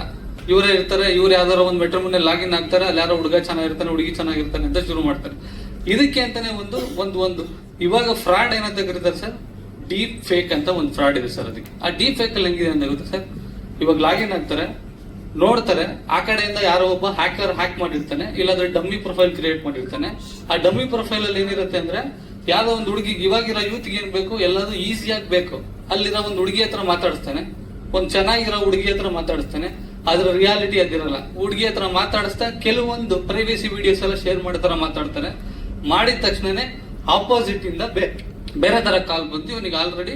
Speaker 11: ಇವರೇ ಇರ್ತಾರೆ, ಇವ್ರು ಯಾವ್ದಾರ ಒಂದು ಮೆಟ್ರಿಮೋನಿಯಂ ಲಾಗಿನ್ ಆಗ್ತಾರೆ, ಅಲ್ಲಿ ಯಾರೋ ಹುಡುಗ ಚೆನ್ನಾಗಿರ್ತಾನೆ, ಹುಡುಗಿ ಚೆನ್ನಾಗಿರ್ತಾನೆ ಅಂತ ಶುರು ಮಾಡ್ತಾರೆ. ಇದಕ್ಕೆ ಅಂತಾನೆ ಒಂದು ಇವಾಗ ಫ್ರಾಡ್ ಏನಂತ ಕರೀತಾರೆ ಸರ್, ಡೀಪ್ ಫೇಕ್ ಅಂತ ಒಂದು ಫ್ರಾಡ್ ಇದೆ ಸರ್. ಅದಕ್ಕೆ ಆ ಡೀಪ್ ಫೇಕ್ ಅಲ್ಲಿ ಹೆಂಗಿದೆ ಅಂತ ಗೊತ್ತಾ ಸರ್, ಇವಾಗ ಲಾಗಿನ್ ಆಗ್ತಾರೆ, ನೋಡ್ತಾರೆ, ಆ ಕಡೆಯಿಂದ ಯಾರೋ ಒಬ್ಬ ಹ್ಯಾಕರ್ ಹ್ಯಾಕ್ ಮಾಡಿರ್ತಾನೆ, ಇಲ್ಲಾಂದ್ರೆ ಡಮ್ಮಿ ಪ್ರೊಫೈಲ್ ಕ್ರಿಯೇಟ್ ಮಾಡಿರ್ತಾನೆ. ಆ ಡಮ್ಮಿ ಪ್ರೊಫೈಲ್ ಅಲ್ಲಿ ಏನಿರುತ್ತೆ ಅಂದ್ರೆ ಯಾವ್ದೋ ಒಂದು ಹುಡುಗಿಗೆ ಇವಾಗಿರೋ ಯೂತ್ಗೆ ಏನ್ ಬೇಕು, ಎಲ್ಲದೂ ಈಸಿಯಾಗಿ ಬೇಕು. ಅಲ್ಲಿರೋ ಒಂದು ಹುಡುಗಿ ಹತ್ರ ಮಾತಾಡಿಸ್ತಾನೆ, ಒಂದ್ ಚೆನ್ನಾಗಿರೋ ಹುಡುಗಿ ಹತ್ರ ಮಾತಾಡಿಸ್ತಾನೆ, ಅದ್ರ ರಿಯಾಲಿಟಿ ಅದಿರಲ್ಲ. ಹುಡುಗಿ ಹತ್ರ ಮಾತಾಡಿಸ್ತಾ ಕೆಲವೊಂದು ಪ್ರೈವೇಸಿ ವಿಡಿಯೋಸ್ ಎಲ್ಲ ಶೇರ್ ಮಾಡೋ ತರ ಮಾತಾಡ್ತಾರೆ. ಮಾಡಿದ ತಕ್ಷಣನೇ ಆಪೋಸಿಟ್ ಇಂದ ಬೇರೆ ತರ ಕಾಲ್ ಬಂದು ಇವನಿಗೆ ಆಲ್ರೆಡಿ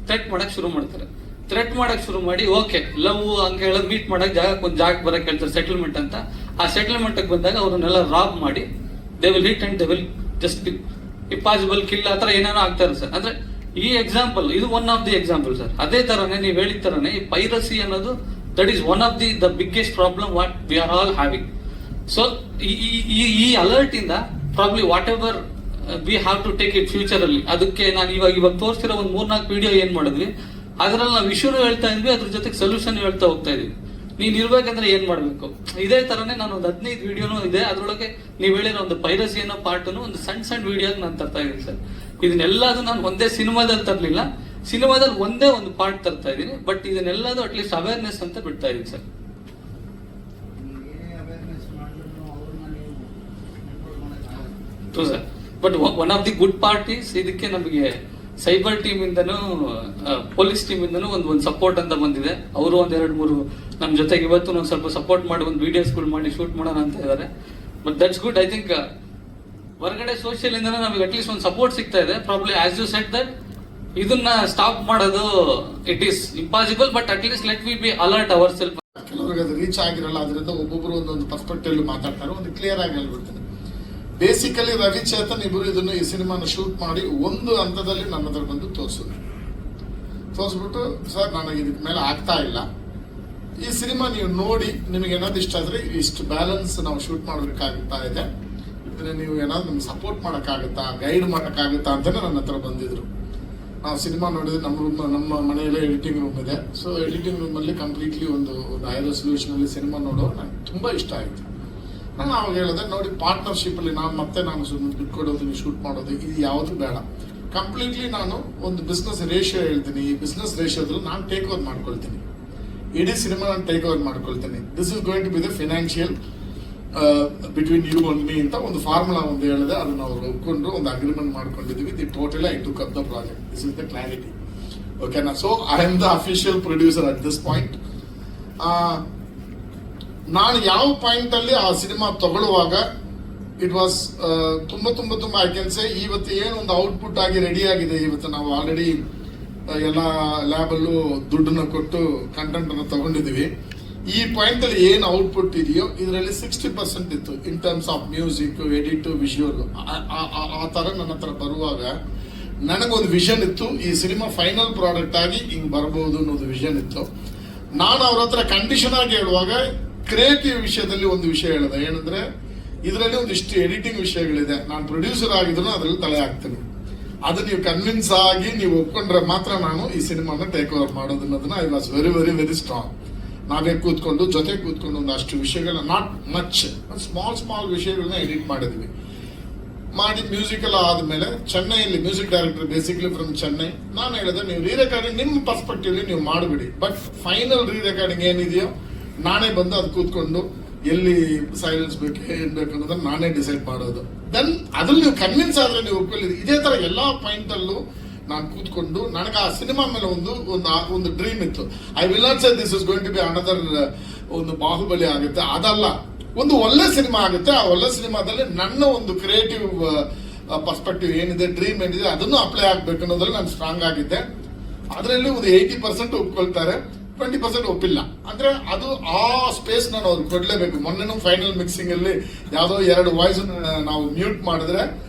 Speaker 11: ಥ್ರೆಟ್ ಮಾಡಕ್ ಶುರು ಮಾಡ್ತಾರೆ. ಥ್ರೆಟ್ ಮಾಡಕ್ ಶುರು ಮಾಡಿ ಓಕೆ ಲವ್ ಹಂಗ ಹೇಳೋದು ಮೀಟ್ ಮಾಡಕ್ ಒಂದು ಜಾಗಕ್ಕೆ ಬರಕ್ ಹೇಳ್ತಾರೆ ಸೆಟಲ್ಮೆಂಟ್ ಅಂತ. ಆ ಸೆಟಲ್ಮೆಂಟ್ ಬಂದಾಗ ಅವ್ರನ್ನೆಲ್ಲ ರಾಬ್ ಮಾಡಿ they will hit and they will just impossible kill ಆ ತರ ಏನೇನೋ ಆಗ್ತಾರೆ ಸರ್. ಅಂದ್ರೆ ಈ ಎಕ್ಸಾಂಪಲ್ ಇದು one of the example sir. ಅದೇ ತರನೇ ನೀವು ಹೇಳಿದ ತರನೇ ಈ ಪೈರಸಿ ಅನ್ನೋದು that is one of the biggest problem what we are all having. So ಈ ಅಲರ್ಟ್ ಇಂದ probably whatever we have to take it future ಅಲ್ಲಿ. ಅದಕ್ಕೆ ನಾನು ಇವಾಗ ತೋರಿಸ್ತಿರೋ ಒಂದು 3-4 ವಿಡಿಯೋ ಏನ್ ಮಾಡಿದ್ವಿ, ಅದರಲ್ಲಿ ನಾವು ಇಶ್ಯೂನು ಹೇಳ್ತಾ ಇದ್ವಿ, ಅದ್ರ ಜೊತೆಗೆ ಸೊಲ್ಯೂಷನ್ ಹೇಳ್ತಾ ಹೋಗ್ತಾ ಇದೀವಿ. ನೀನ್ ಇರ್ಬೇಕಂದ್ರೆ ಏನ್ ಮಾಡ್ಬೇಕು, ಇದೇ ತರನೇ ನಾನು ಒಂದು 15 ವಿಡಿಯೋನು ಇದೆ. ಅದ್ರೊಳಗೆ ನೀವು ಹೇಳಿರೋ ಒಂದು ಪೈರಸಿ ಅನ್ನೋ ಪಾರ್ಟನು ಒಂದು ಸಣ್ಣ ವಿಡಿಯೋ ನಾನು ತರ್ತಾ ಇದ್ದೀನಿ ಸರ್. ಇದನ್ನೆಲ್ಲದು ನಾನು ಒಂದೇ ಸಿನಿಮಾದಲ್ಲಿ ತರಲಿಲ್ಲ, ಸಿನಿಮಾದಲ್ಲಿ ಒಂದೇ ಒಂದು ಪಾರ್ಟ್ ತರ್ತಾ ಇದ್ದೀನಿ. ಬಟ್ ಇದನ್ನೆಲ್ಲದು ಅಟ್ಲೀಸ್ಟ್ ಅವೇರ್ನೆಸ್ ಅಂತ ಬಿಡ್ತಾ ಇದೀನಿ sir. Sir but one of the good part is ಇದಕ್ಕೆ ನಮಗೆ ಸೈಬರ್ ಟೀಮ್ ಇಂದನೂ ಪೊಲೀಸ್ ಟೀಮ್ ಇಂದನೂ ಒಂದು ಸಪೋರ್ಟ್ ಅಂತ ಬಂದಿದೆ. ಅವರು 1-2-3 ನಮ್ಮ ಜೊತೆಗೆ ಇವತ್ತು ಒಂದು ಸ್ವಲ್ಪ ಸಪೋರ್ಟ್ ಮಾಡಿ ಒಂದು ವಿಡಿಯೋಸ್ಗಳು ಮಾಡಿ ಶೂಟ್ ಮಾಡೋಣ ಅಂತ ಇದ್ದಾರೆ. But that's good. I think ಹೊರಗಡೆ ಸೋಷಿಯಲ್ ಇಂದ ನಮಗೆ ಅಟ್ಲೀಸ್ಟ್ ಒಂದು ಸಪೋರ್ಟ್ ಸಿಗ್ತಾ ಇದೆ. Probably as you said that ಇದನ್ನ ಸ್ಟಾಪ್ ಮಾಡೋದು it is impossible, but at least let we be alert our self.
Speaker 12: ಕೆಲವರಿಗೆ ಅದು ರೀಚ್ ಆಗಿರಲ್ಲ, ಅದರಿಂದ ಒಬ್ಬೊಬ್ರು ಒಂದೊಂದು ಪರ್ಸ್ಪೆಕ್ಟಿವ್ ಮಾತಾಡ್ತಾರೆ. ಒಂದು ಕ್ಲಿಯರ್ ಆಗಿ ಹೇಳ್ಬಿಡ್ತೀನಿ. ಬೇಸಿಕಲಿ ರವಿ ಚೇತನ್ ಇಬ್ಬರು ಇದನ್ನು ಈ ಸಿನಿಮಾನ ಶೂಟ್ ಮಾಡಿ ಒಂದು ಹಂತದಲ್ಲಿ ನನ್ನ ಹತ್ರ ಬಂದು ತೋರಿಸ್ಬಿಟ್ಟು ಸರ್ ನನಗೆ ಇದಕ್ಕೆ ಮೇಲೆ ಆಗ್ತಾ ಇಲ್ಲ, ಈ ಸಿನಿಮಾ ನೀವು ನೋಡಿ ನಿಮಗೆ ಏನಾದ್ರು ಇಷ್ಟ ಆದ್ರೆ ಇಷ್ಟು ಬ್ಯಾಲೆನ್ಸ್ ನಾವು ಶೂಟ್ ಮಾಡಬೇಕಾಗುತ್ತಾ ಇದೆ, ಇದನ್ನ ನೀವು ಏನಾದ್ರು ನಮ್ಗೆ ಸಪೋರ್ಟ್ ಮಾಡೋಕ್ಕಾಗುತ್ತಾ, ಗೈಡ್ ಮಾಡೋಕ್ಕಾಗುತ್ತಾ ಅಂತಾನೆ ನನ್ನ ಹತ್ರ ಬಂದಿದ್ರು. ನಾವು ಸಿನಿಮಾ ನೋಡಿದ್ರೆ ನಮ್ಮ ಮನೆಯಲ್ಲೇ ಎಡಿಟಿಂಗ್ ರೂಮ್ ಇದೆ. ಸೊ ಎಡಿಟಿಂಗ್ ರೂಮಲ್ಲಿ ಕಂಪ್ಲೀಟ್ಲಿ ಒಂದು ಹೈ ರೆಸಲ್ಯೂಷನ್ ಅಲ್ಲಿ ಸಿನಿಮಾ ನೋಡೋ ನಂಗೆ ತುಂಬಾ ಇಷ್ಟ ಆಯಿತು. ನಾನು ಅವಾಗ ಹೇಳಿದೆ ನೋಡಿ ಪಾರ್ಟ್ನರ್ಶಿಪ್ ಅಲ್ಲಿ ನಾನು ಸುಮ್ಮನೆ ಬಿಟ್ಕೊಡೋದು, ನೀವು ಶೂಟ್ ಮಾಡೋದು ಇದು ಯಾವುದು ಬೇಡ. ಕಂಪ್ಲೀಟ್ಲಿ ನಾನು ಒಂದು ಬಿಸ್ನೆಸ್ ರೇಷಿಯೋ ಹೇಳ್ತೀನಿ. ಈ ಬಿಸ್ನೆಸ್ ರೇಷಿಯೋದಲ್ಲಿ ನಾನು ಟೇಕ್ ಓವರ್ ಮಾಡ್ಕೊಳ್ತೀನಿ, ಇಡೀ ಸಿನಿಮಾ ನಾನು ಟೇಕ್ ಓವರ್ ಮಾಡ್ಕೊಳ್ತೀನಿ. This is going to be the financial between you and me ಅಂತ ಒಂದು ಫಾರ್ಮುಲಾ ಒಂದು ಹೇಳಿದೆ. ಅದನ್ನ ಅವ್ರು ಒಪ್ಕೊಂಡು ಒಂದು ಅಗ್ರಿಮೆಂಟ್ ಮಾಡ್ಕೊಂಡಿದ್ವಿ. The total I took up the project. This is the clarity. ಓಕೆನಾ? So I am the official producer at this point. ನಾನು ಯಾವ ಪಾಯಿಂಟ್ ಅಲ್ಲಿ ಆ ಸಿನಿಮಾ ತಗೊಳ್ಳುವಾಗ ಇಟ್ ವಾಸ್ ತುಂಬಾ ಐ ಕ್ಯಾನ್ ಸೇ ಇವತ್ತು ಏನು ಒಂದು ಔಟ್ಪುಟ್ ಆಗಿ ರೆಡಿ ಆಗಿದೆ. ಇವತ್ತು ನಾವು ಆಲ್ರೆಡಿ ಎಲ್ಲ ಲ್ಯಾಬ್ ಅಲ್ಲೂ ದುಡ್ಡನ್ನ ಕೊಟ್ಟು ಕಂಟೆಂಟ್ ಅನ್ನು ತಗೊಂಡಿದೀವಿ. ಈ ಪಾಯಿಂಟ್ ಅಲ್ಲಿ ಏನು ಔಟ್ಪುಟ್ ಇದೆಯೋ ಇದರಲ್ಲಿ 60% ಇತ್ತು ಇನ್ terms of music, edit, visual. ಆ ತರ ನನ್ನ ಹತ್ರ ಬರುವಾಗ ನನಗೊಂದು ವಿಷನ್ ಇತ್ತು, ಈ ಸಿನಿಮಾ ಫೈನಲ್ ಪ್ರಾಡಕ್ಟ್ ಆಗಿ ಹಿಂಗ್ ಬರಬಹುದು ಅನ್ನೋದು ವಿಷನ್ ಇತ್ತು. ನಾನು ಅವ್ರ ಹತ್ರ ಕಂಡೀಷನ್ ಆಗಿ ಹೇಳುವಾಗ ಕ್ರಿಯೇಟಿವ್ ವಿಷಯದಲ್ಲಿ ಒಂದು ವಿಷಯ ಹೇಳಿದೆ, ಏನಂದ್ರೆ ಇದರಲ್ಲಿ ಒಂದಿಷ್ಟು ಎಡಿಟಿಂಗ್ ವಿಷಯಗಳಿದೆ, ನಾನು ಪ್ರೊಡ್ಯೂಸರ್ ಆಗಿದ್ರು ಅದರಲ್ಲಿ ತಲೆ ಹಾಕ್ತೀನಿ, ಅದು ನೀವು ಕನ್ವಿನ್ಸ್ ಆಗಿ ನೀವು ಒಪ್ಕೊಂಡ್ರೆ ಮಾತ್ರ ನಾನು ಈ ಸಿನಿಮಾನ ಟೇಕ್ ಓವರ್ ಮಾಡೋದು ಅನ್ನೋದನ್ನ I was very very very strong. ನಾವೇ ಜೊತೆ ಕೂತ್ಕೊಂಡು ಒಂದಷ್ಟು ವಿಷಯಗಳನ್ನ, ನಾಟ್ ಮಚ್, ಸ್ಮಾಲ್ ವಿಷಯಗಳನ್ನ ಎಡಿಟ್ ಮಾಡಿದ್ವಿ. ಮಾಡಿ ಮ್ಯೂಸಿಕ್ ಎಲ್ಲ ಆದ್ಮೇಲೆ ಚೆನ್ನೈಯಲ್ಲಿ music director basically from Chennai, ನಾನು ಹೇಳಿದೆ ನೀವು ರೀ ರೆಕಾರ್ಡಿಂಗ್ ನಿಮ್ಮ ಪರ್ಸ್ಪೆಕ್ಟಿವ್ ನೀವು ಮಾಡಿಬಿಡಿ, ಬಟ್ ಫೈನಲ್ ರೀ ರೆಕಾರ್ಡಿಂಗ್ ಏನಿದೆಯೋ ನಾನೇ ಬಂದು ಅದು ಕೂತ್ಕೊಂಡು ಎಲ್ಲಿ ಸೈಲೆನ್ಸ್ ಬೇಕು ಏನ್ ಬೇಕು ಅನ್ನೋದನ್ನ ನಾನೇ ಡಿಸೈಡ್ ಮಾಡೋದು. ದೆನ್ ಅದ್ರಲ್ಲಿ ನೀವು ಕನ್ವಿನ್ಸ್ ಆದ್ರೆ ನೀವು ಒಪ್ಕೊಳ್ಳಿ. ಇದೇ ತರ ಎಲ್ಲಾ ಪಾಯಿಂಟ್ ಅಲ್ಲೂ ನಾನು ಕೂತ್ಕೊಂಡು ನನಗೆ ಆ ಸಿನಿಮಾ ಮೇಲೆ ಒಂದು ಡ್ರೀಮ್ ಇತ್ತು. I will not say this is going to be another ಒಂದು ಬಾಹುಬಲಿ ಆಗುತ್ತೆ, ಅದಲ್ಲ, ಒಂದು ಒಳ್ಳೆ ಸಿನಿಮಾ ಆಗುತ್ತೆ. ಆ ಒಳ್ಳೆ ಸಿನಿಮಾದಲ್ಲಿ ನನ್ನ ಒಂದು ಕ್ರಿಯೇಟಿವ್ ಪರ್ಸ್ಪೆಕ್ಟಿವ್ ಏನಿದೆ, ಡ್ರೀಮ್ ಏನಿದೆ, ಅದನ್ನು ಅಪ್ಲೈ ಆಗ್ಬೇಕು ಅನ್ನೋದ್ರಲ್ಲಿ ನಾನು ಸ್ಟ್ರಾಂಗ್ ಆಗಿದ್ದೆ. ಅದರಲ್ಲಿ ಒಂದು 80% ಒಪ್ಕೊಳ್ತಾರೆ, 20% ಒಪ್ಪಿಲ್ಲ. ಅಂದ್ರೆ ಅದು ಆ ಸ್ಪೇಸ್ ನಾನು ಅವ್ರಿಗೆ ಕೊಡ್ಲೇಬೇಕು. ಮೊನ್ನೆ ಫೈನಲ್ ಮಿಕ್ಸಿಂಗ್ ಅಲ್ಲಿ ಯಾವ್ದೋ 2 ವಾಯ್ಸ್ ನಾವು ಮ್ಯೂಟ್ ಮಾಡಿದ್ರೆ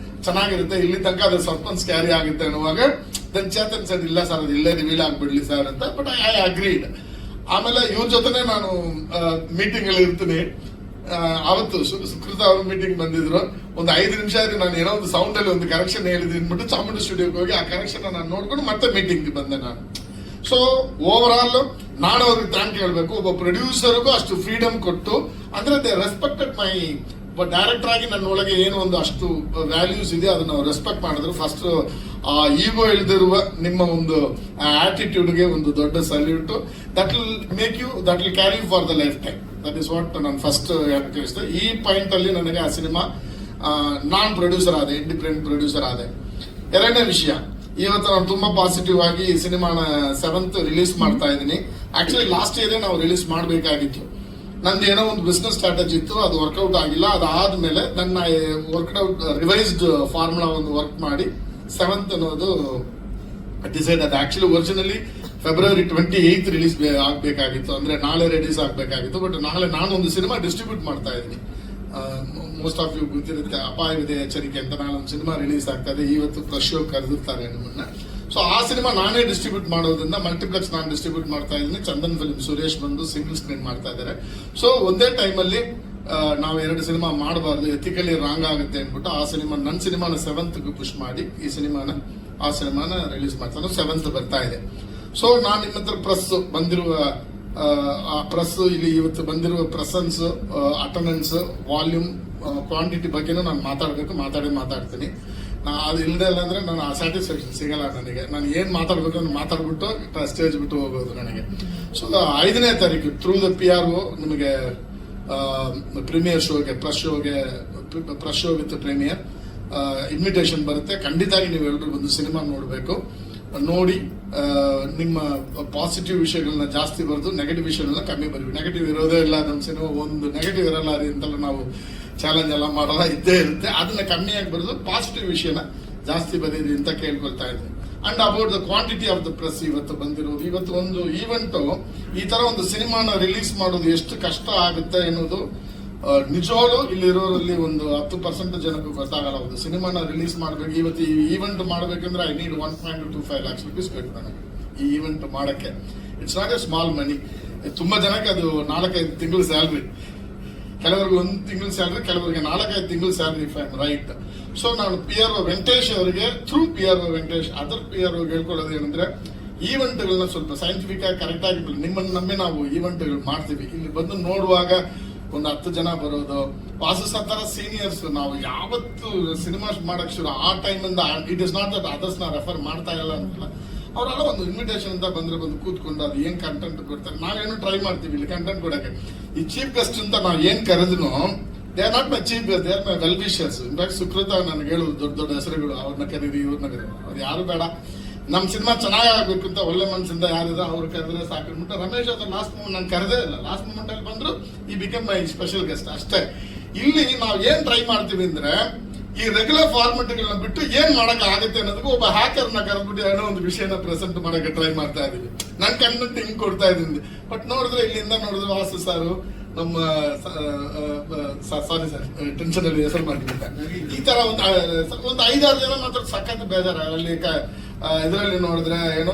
Speaker 12: ಚೆನ್ನಾಗಿರುತ್ತೆ, ಇಲ್ಲಿ ತನಕ ಅದು ಸಸ್ಪೆನ್ಸ್ ಕ್ಯಾರಿ ಆಗುತ್ತೆ ಅನ್ನುವಾಗ ದೆನ್ ಚೇತನ್ ಸರ್ ಇಲ್ಲ ಸರ್ ಅದು ಇಲ್ಲೇ ರಿವೀಲ್ ಆಗ್ಬಿಡ್ಲಿ ಸರ್ ಅಂತ. But I agreed. ಆಮೇಲೆ ಇವ್ರ ಜೊತೆನೆ ನಾನು ಮೀಟಿಂಗ್ ಅಲ್ಲಿ ಇರ್ತೀನಿ. ಅವತ್ತು ಸುಕೃತ ಅವ್ರ ಮೀಟಿಂಗ್ ಬಂದಿದ್ರು. ಒಂದು 5 ನಿಮಿಷ ಆದ್ರೆ ನಾನು ಏನೋ ಒಂದು ಸೌಂಡ್ ಅಲ್ಲಿ ಒಂದು ಕರೆಕ್ಷನ್ ಹೇಳಿದ್ರಿ ಅಂದ್ಬಿಟ್ಟು ಚಾಮುಂಡಿ ಸ್ಟುಡಿಯೋಗೆ ಹೋಗಿ ಆ ಕರೆಕ್ಷನ್ ನಾನು ನೋಡ್ಕೊಂಡು ಮತ್ತೆ ಮೀಟಿಂಗ್ ಬಂದೆ ನಾನು. ಸೊ ಓವರ್ ಆಲ್ ನಾನು ಅವ್ರಿಗೆ ಥ್ಯಾಂಕ್ ಹೇಳ್ಬೇಕು. ಒಬ್ಬ ಪ್ರೊಡ್ಯೂಸರ್ಗೂ ಅಷ್ಟು ಫ್ರೀಡಮ್ ಕೊಟ್ಟು, ಅಂದ್ರೆ ದೇ ರೆಸ್ಪೆಕ್ಟೆಡ್ ಮೈ ಡೈರೆಕ್ಟರ್ ಆಗಿ ನನ್ನ ಒಳಗೆ ಏನು ಒಂದು ಅಷ್ಟು ವ್ಯಾಲ್ಯೂಸ್ ಇದೆ ಅದನ್ನ ರೆಸ್ಪೆಕ್ಟ್ ಮಾಡಿದ್ರು. ಫಸ್ಟ್ ಆ ಈಗೋ ಇಲ್ದಿರುವ ನಿಮ್ಮ ಒಂದು ಆಟಿಟ್ಯೂಡ್ಗೆ ಒಂದು ದೊಡ್ಡ salute. That will make you, that will carry for the life time. That is what ನಾನು ಫಸ್ಟ್ ಹೇಳಿದೆ. ಈ ಪಾಯಿಂಟ್ ಅಲ್ಲಿ ನನಗೆ ಆ ಸಿನಿಮಾ ನಾನ್ ಪ್ರೊಡ್ಯೂಸರ್ ಆದೆ, ಇಂಡಿಪೆಂಡೆಂಟ್ ಪ್ರೊಡ್ಯೂಸರ್ ಆದೆ. ಎರಡನೇ ವಿಷಯ, ಇವತ್ತು ನಾನು ತುಂಬಾ ಪಾಸಿಟಿವ್ ಆಗಿ ಈ ಸಿನಿಮಾನ 7th ರಿಲೀಸ್ ಮಾಡ್ತಾ ಇದ್ದೀನಿ. ಆಕ್ಚುಲಿ ಲಾಸ್ಟ್ ಇಯರ್ ನಾವು ರಿಲೀಸ್ ಮಾಡಬೇಕಾಗಿತ್ತು. ನಂದು ಏನೋ ಒಂದು ಬಿಸ್ನೆಸ್ ಸ್ಟ್ರಾಟಜಿ ಇತ್ತು, ಅದು ವರ್ಕೌಟ್ ಆಗಿಲ್ಲ. ಅದಾದ್ಮೇಲೆ ನನ್ನ ವರ್ಕ್ಔಟ್ ರಿವೈಸ್ಡ್ ಫಾರ್ಮುಲಾ ಒಂದು ವರ್ಕ್ ಮಾಡಿ 7th ಅನ್ನೋದು ಡಿಸೈಡ್ ಆದ. Actually originally February 28th release ಆಗ್ಬೇಕಾಗಿತ್ತು, ಅಂದ್ರೆ ನಾಳೆ ರಿಲೀಸ್ ಆಗ್ಬೇಕಾಗಿತ್ತು. ಬಟ್ ನಾಳೆ ನಾನು ಒಂದು ಸಿನಿಮಾ ಡಿಸ್ಟ್ರಿಬ್ಯೂಟ್ ಮಾಡ್ತಾ ಇದ್ದೀನಿ. ಮೋಸ್ಟ್ ಆಫ್ ಯು ಗೊತ್ತಿರುತ್ತೆ, ಅಪಾಯವಿದೆ ಎಚ್ಚರಿಕೆ ಅಂತ ನಾನೊಂದು ಸಿನಿಮಾ ರಿಲೀಸ್ ಆಗ್ತಾ ಇದೆ. ಇವತ್ತು ಫ್ರೆಶ್ ಶೋ ಕರೆದಿರ್ತಾರೆ ನಿಮ್ಮನ್ನ. ಸೊ ಆ ಸಿನಿಮಾ ನಾನೇ ಡಿಸ್ಟ್ರಿಬ್ಯೂಟ್ ಮಾಡೋದ್ರಿಂದ ಮಲ್ಟಿಪ್ಲೆಕ್ಸ್ ನಾನು ಡಿಸ್ಟ್ರಿಬ್ಯೂಟ್ ಮಾಡ್ತಾ ಇದ್ದೀನಿ. ಚಂದನ್ ಫಿಲ್ಮ್ ಸುರೇಶ್ ಬಂದು ಸಿಂಗಲ್ ಸ್ಕ್ರೀನ್ ಮಾಡ್ತಾ ಇದ್ದಾರೆ. ಸೊ ಒಂದೇ ಟೈಮಲ್ಲಿ ನಾವು 2 ಸಿನಿಮಾ ಮಾಡಬಾರ್ದು, ಎಥಿಕಲಿ ರಾಂಗ್ ಆಗುತ್ತೆ ಅಂದ್ಬಿಟ್ಟು ಆ ಸಿನಿಮಾ, ನನ್ನ ಸಿನಿಮಾನ 7th ಪುಷ್ ಮಾಡಿ ಆ ಸಿನಿಮಾನ ರಿಲೀಸ್ ಮಾಡ್ತಾನೆ. 7th ಬರ್ತಾ ಇದೆ. ಸೊ ನಾನು ನಿಮ್ಮ ಹತ್ರ ಪ್ರೆಸ್ ಬಂದಿರುವ ಇಲ್ಲಿ ಇವತ್ತು ಬಂದಿರುವ ಪ್ರೆಸೆನ್ಸ್, ಅಟೆಂಡೆನ್ಸ್, ವಾಲ್ಯೂಮ್, ಕ್ವಾಂಟಿಟಿ ಬಗ್ಗೆನೂ ನಾನು ಮಾತಾಡ್ತೀನಿ. ಅದು ಇಲ್ಲದೆ ಇಲ್ಲ ಅಂದ್ರೆ ನಾನು ಆ ಸ್ಯಾಟಿಸ್ಫ್ಯಾಕ್ಷನ್ ಸಿಗಲ್ಲ ನನಗೆ. ನಾನು ಏನ್ ಮಾತಾಡ್ಬೇಕು ಅಂತ ಮಾತಾಡ್ಬಿಟ್ಟು ಸ್ಟೇಜ್ ಬಿಟ್ಟು ಹೋಗೋದು ನನಗೆ. ಸೊ 5ನೇ ತಾರೀಕು ಥ್ರೂ ದ PRO ನಿಮಗೆ ಪ್ರೀಮಿಯರ್ ಶೋಗೆ, press show with premiere invitation ಬರುತ್ತೆ. ಖಂಡಿತವಾಗಿ ನೀವು ಎಲ್ಲರೂ ಒಂದು ಸಿನಿಮಾ ನೋಡಬೇಕು. ನೋಡಿ ನಿಮ್ಮ ಪಾಸಿಟಿವ್ ವಿಷಯಗಳನ್ನ ಜಾಸ್ತಿ ಬರೆದು ನೆಗೆಟಿವ್ ವಿಷಯಗಳನ್ನ ಕಮ್ಮಿ ಬರೀವಿ. ನೆಗೆಟಿವ್ ಇರೋದೇ ಇಲ್ಲ ನಮ್ಮ ಸಿನಿಮಾ, ಒಂದು ನೆಗೆಟಿವ್ ಇರಲ್ಲ ಅಂತೆಲ್ಲ ನಾವು ಚಾಲೆಂಜ್ ಎಲ್ಲ ಮಾಡಲ್ಲ, ಇದ್ದೇ ಇರುತ್ತೆ. ಅದನ್ನ ಕಮ್ಮಿಯಾಗಿ ಬರೆದು ಪಾಸಿಟಿವ್ ವಿಷಯನ ಜಾಸ್ತಿ ಬರೀರಿ ಅಂತ ಕೇಳ್ಕೊಳ್ತಾ ಇದ್ದೀನಿ. And about the quantity of the press ಇವತ್ತು ಬಂದಿರೋದು, ಇವತ್ತು ಒಂದು ಈವೆಂಟ್, ಈ ತರ ಒಂದು ಸಿನಿಮಾನ ರಿಲೀಸ್ ಮಾಡೋದು ಎಷ್ಟು ಕಷ್ಟ ಆಗುತ್ತೆ ಅನ್ನೋದು ನಿಜವಾಗ್ಲೂ ಇಲ್ಲಿರೋರಲ್ಲಿ ಒಂದು 10% ಜನಕ್ಕೂ ಗೊತ್ತಾಗಲ್ಲ. ಒಂದು ಸಿನಿಮಾನ ರಿಲೀಸ್ ಮಾಡ್ಬೇಕು, ಇವತ್ತು ಈ ಈವೆಂಟ್ ಮಾಡ್ಬೇಕಂದ್ರೆ ಐ ನೀಡ್ 1.25 lakhs rupees ಬೇಕು ನನಗೆ ಈ ಈವೆಂಟ್ ಮಾಡಕ್ಕೆ. ಇಟ್ಸ್ ನಾಟ್ ಎ ಸ್ಮಾಲ್ ಮನಿ. ತುಂಬಾ ಜನಕ್ಕೆ ಅದು 4-5 ತಿಂಗಳು ಸ್ಯಾಲ್ರಿ, ಕೆಲವರಿಗೆ 1 ತಿಂಗಳ ಸ್ಯಾಲ್ರಿ, ಕೆಲವರಿಗೆ 4-5 ತಿಂಗಳು salary, if I am right. So ನಾನು PRO ವೆಂಕಟೇಶ್ ಅವರಿಗೆ through PRO Venkatesh other PRO ಹೇಳ್ಕೊಳ್ಳೋದು ಏನಂದ್ರೆ, ಈವೆಂಟ್ಗಳನ್ನ ಸ್ವಲ್ಪ ಸೈಂಟಿಫಿಕ್ ಆಗಿ ಕರೆಕ್ಟ್ ಆಗಿ ನಿಮ್ಮನ್ನು ನಂಬಿ ನಾವು ಈವೆಂಟ್ಗಳು ಮಾಡ್ತೀವಿ. ಇಲ್ಲಿ ಬಂದು ನೋಡುವಾಗ ಒಂದು 10 ಜನ ಬರೋದು, ವಾಸಸ್ ತರ ಸೀನಿಯರ್ಸ್. ನಾವು ಯಾವತ್ತು ಸಿನಿಮಾ ಮಾಡಕ್ ಶುರು ಆ ಟೈಮಿಂದ, it is not that others ನ ರೆಫರ್ ಮಾಡ್ತಾ ಇಲ್ಲ ಅಂತಲ್ಲ, ಅವರೆಲ್ಲ ಒಂದು ಇನ್ವಿಟೇಷನ್ ಅಂತ ಬಂದ್ರೆ ಬಂದು ಕೂತ್ಕೊಂಡು ಅದು ಏನ್ ಕಂಟೆಂಟ್ ಕೊಡ್ತಾರೆ, ನಾವೇನು ಟ್ರೈ ಮಾಡ್ತೀವಿ ಇಲ್ಲಿ ಕಂಟೆಂಟ್ ಕೊಡಕ್ಕೆ. ಈ ಚೀಫ್ ಗೆಸ್ಟ್ ಅಂತ ನಾವು ಏನ್ ಕರೆದ್ರು, they are not my chief guest, they are my well wishers. In fact Sukrutha ನನಗೆ ಹೇಳುದು ದೊಡ್ಡ ಹೆಸರುಗಳು, ಅವ್ರನ್ನ ಕರೀರಿ, ಇವ್ರನ್ನ ಕರೀರಿ, ಅವ್ರು ಯಾರು ಬೇಡ, ನಮ್ ಸಿನಿಮಾ ಚೆನ್ನಾಗಬೇಕು ಅಂತ ಒಳ್ಳೆ ಮನಸ್ಸಿಂದ ಯಾರಿದ್ರೆ ಅವ್ರು ಕರೆದ್ರೆ ಸಾಕಿಬಿಟ್ಟು. ರಮೇಶ್ ಅವ್ರ ಲಾಸ್ಟ್ ಮೂಮೆಂಟ್ ನಾನು ಕರೆದೇ ಇಲ್ಲ, ಲಾಸ್ಟ್ ಮೂಮೆಂಟ್ ಅಲ್ಲಿ ಬಂದ್ರು ಈ ಬಿಕಮ್ ಮೈ ಸ್ಪೆಷಲ್ ಗೆಸ್ಟ್ ಅಷ್ಟೇ. ಇಲ್ಲಿ ನಾವು ಏನ್ ಟ್ರೈ ಮಾಡ್ತೀವಿ ಅಂದ್ರೆ, ಈ ರೆಗ್ಯುಲರ್ ಫಾರ್ಮೆಟ್ಗಳನ್ನ ಬಿಟ್ಟು ಏನ್ ಮಾಡಕ್ ಆಗುತ್ತೆ ಅನ್ನೋದಕ್ಕೆ ಒಬ್ಬ ಹ್ಯಾಕರ್ನ ಕರೆದ್ಬಿಟ್ಟು ಏನೋ ಒಂದು ವಿಷಯನ ಪ್ರೆಸೆಂಟ್ ಮಾಡಕ್ಕೆ ಟ್ರೈ ಮಾಡ್ತಾ ಇದೀವಿ. ನನ್ ಕಂಟೆಂಟ್ ಹಿಂಗ್ ಕೊಡ್ತಾ ಇದೀನಿ. ಬಟ್ ನೋಡಿದ್ರೆ ಇಲ್ಲಿಂದ ನೋಡಿದ್ರೆ ವಾಸು ಸಾರು, ನಮ್ಮ ಸಾರಿ ಸರ್ ಟೆನ್ಷನ್ ಅಲ್ಲಿ ಹೆಸರು ಮಾಡಿಬಿಟ್ಟ, ಈ ತರ ಒಂದು 5-6 ಜನ ಮಾತ್ರ ಸಖತ್ ಬೇಜಾರ. ಅಲ್ಲಿ ಇದರಲ್ಲಿ ನೋಡಿದ್ರೆ ಏನೋ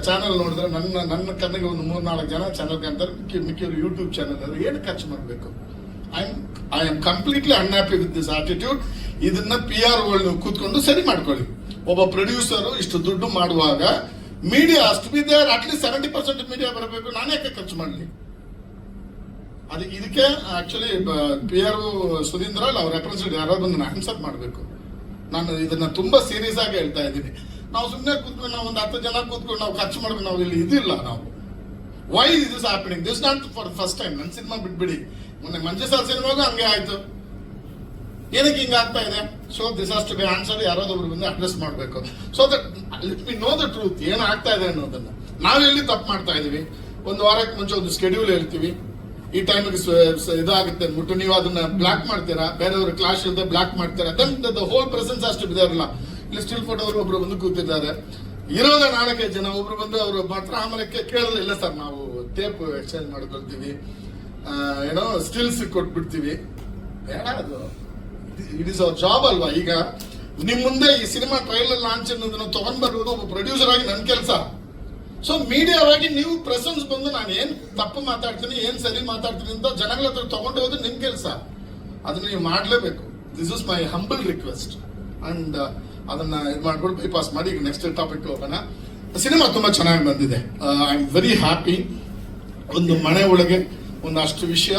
Speaker 12: ಚಾನಲ್ ನೋಡಿದ್ರೆ ನನ್ನ ಕಣ್ಣಿಗೆ ಒಂದು 3-4 ಜನ ಚಾನಲ್ ಕಾಣ್ತಾರೆ, ಮಿಕ್ಕಿದ್ರು ಯೂಟ್ಯೂಬ್ ಚಾನಲ್ ಅಲ್ಲಿ ಏನು ಖರ್ಚು ಮಾಡಬೇಕು. I am completely unhappy with this attitude. ಇದನ್ನ PRO ಕೂತ್ಕೊಂಡು ಸರಿ ಮಾಡ್ಕೊಳ್ಳಿ. ಒಬ್ಬ ಪ್ರೊಡ್ಯೂಸರ್ ಇಷ್ಟು ದುಡ್ಡು ಮಾಡುವಾಗ ಮೀಡಿಯಾ ಅಷ್ಟು ಬಿದ್ದೆ, ಅಟ್ಲೀಸ್ಟ್ 70% ಮೀಡಿಯಾ ಬರಬೇಕು. ನಾನೇ ಯಾಕೆ ಖರ್ಚು ಮಾಡಲಿ? ಇದಕ್ಕೆ ಆಕ್ಚುಲಿ PRO ಸುಧೀಂದ್ರ ಅವ್ರ ರೆಪ್ರೆಸೆಂಟೇಟಿವ್ ಯಾರೋ ಬಂದು ಆನ್ಸರ್ ಮಾಡಬೇಕು. ನಾನು ಇದನ್ನ ತುಂಬಾ ಸೀರಿಯಸ್ ಆಗಿ ಹೇಳ್ತಾ ಇದ್ದೀನಿ. ನಾವು ಸುಮ್ಮನೆ ಕೂತ್ಕೊಂಡು ನಾವು ಒಂದು 10 ಜನ ಕೂತ್ಕೊಂಡು ನಾವು ಖರ್ಚು ಮಾಡ್ಬೇಕು, ನಾವು ಇಲ್ಲಿ ಇದಿಲ್ಲ. ನಾವು why this is happening, this not for first time. ನನ್ನ ಸಿನಿಮಾ ಬಿಟ್ಬಿಡಿ, ಮೊನ್ನೆ ಮಂಜು ಸರ್ ಸಿನಿಮಾಗೂ ಹಂಗೆ ಆಯ್ತು. ಏನಕ್ಕೆ ಹಿಂಗ ಆಗ್ತಾ ಇದೆ? So this has to be answer. ಯಾರಾದೊಬ್ರು ಬಂದು ಅಡ್ರೆಸ್ ಮಾಡಬೇಕು. So that let me know the truth, ಏನ್ ಆಗ್ತಾ ಇದೆ ಅನ್ನೋದನ್ನ. ನಾವೆಲ್ಲಿ ತಪ್ಪು ಮಾಡ್ತಾ ಇದೀವಿ? ಒಂದು ವಾರಕ್ಕೆ ಮುಂಚೆ ಒಂದು ಸ್ಕೆಡ್ಯೂಲ್ ಹೇಳ್ತೀವಿ, ಈ ಟೈಮಿಗೆ ಇದಾಗುತ್ತೆ ಅಂದ್ಬಿಟ್ಟು ನೀವು ಅದನ್ನ ಬ್ಲಾಕ್ ಮಾಡ್ತೀರಾ, ಬೇರೆಯವ್ರ ಕ್ಲಾಶ್ ಇಲ್ಲದೆ ಬ್ಲಾಕ್ ಮಾಡ್ತೀರಾ. ದೆನ್ ದ ಹೋಲ್ ಪ್ರೆಸೆನ್ಸ್ ಅಷ್ಟು ಬಿದ್ದಾರಲ್ಲ. ಇಲ್ಲಿ ಸ್ಟಿಲ್ ಫೋಟೋ ಅವರು ಒಬ್ರು ಬಂದು ಕೂತಿದ್ದಾರೆ, ಇರೋದ 4 ಜನ. ಒಬ್ರು ಬಂದು ಅವರು ಮಾತ್ರ ಆಮೇಲೆ ಕೇಳಿದ್ರೆ, ಇಲ್ಲ ಸರ್ ನಾವು ಟೇಪ್ ಎಕ್ಸ್ಚೇಂಜ್ ಮಾಡ್ಕೊಳ್ತೀವಿ, ಏನೋ ಸ್ಟಿಲ್ಸ್ ಕೊಟ್ಬಿಡ್ತೀವಿ. ಬೇಡ, ಅದು ಇಟ್ ಇಸ್ ಅವರ್ ಜಾಬ್ ಅಲ್ವಾ? ಈಗ ನಿಮ್ ಮುಂದೆ ಈ ಸಿನಿಮಾ ಟ್ರೈಲರ್ ಲಾಂಚ್ ಅನ್ನೋದನ್ನ ತಗೊಂಡ್ ಬರೋದು ಒಬ್ಬ ಪ್ರೊಡ್ಯೂಸರ್ ಆಗಿ ನನ್ನ ಕೆಲಸ. ಸೊ ಮೀಡಿಯಾವಾಗಿ ನೀವು ಪ್ರೆಸೆನ್ಸ್ ಬಂದು ನಾನು ಏನ್ ತಪ್ಪು ಮಾತಾಡ್ತೀನಿ, ಏನ್ ಸರಿ ಮಾತಾಡ್ತೀನಿ ಅಂತ ಜನಗಳ ಹತ್ರ ತಗೊಂಡು ಹೋದ್ರೆ ನಿಮ್ ಕೆಲಸ. ಅದನ್ನ ನೀವು ಮಾಡ್ಲೇಬೇಕು. This is my humble request. And ಅದನ್ನ ಇದು ಮಾಡ್ಕೊಂಡು ಬೈಪಾಸ್ ಮಾಡಿ ಈಗ ನೆಕ್ಸ್ಟ್ ಟಾಪಿಕ್ ಹೋಗೋಣ. ಸಿನಿಮಾ ತುಂಬಾ ಚೆನ್ನಾಗಿ ಬಂದಿದೆ. I am very happy. ಒಂದು ಮನೆ ಒಳಗೆ ಒಂದಷ್ಟು ವಿಷಯ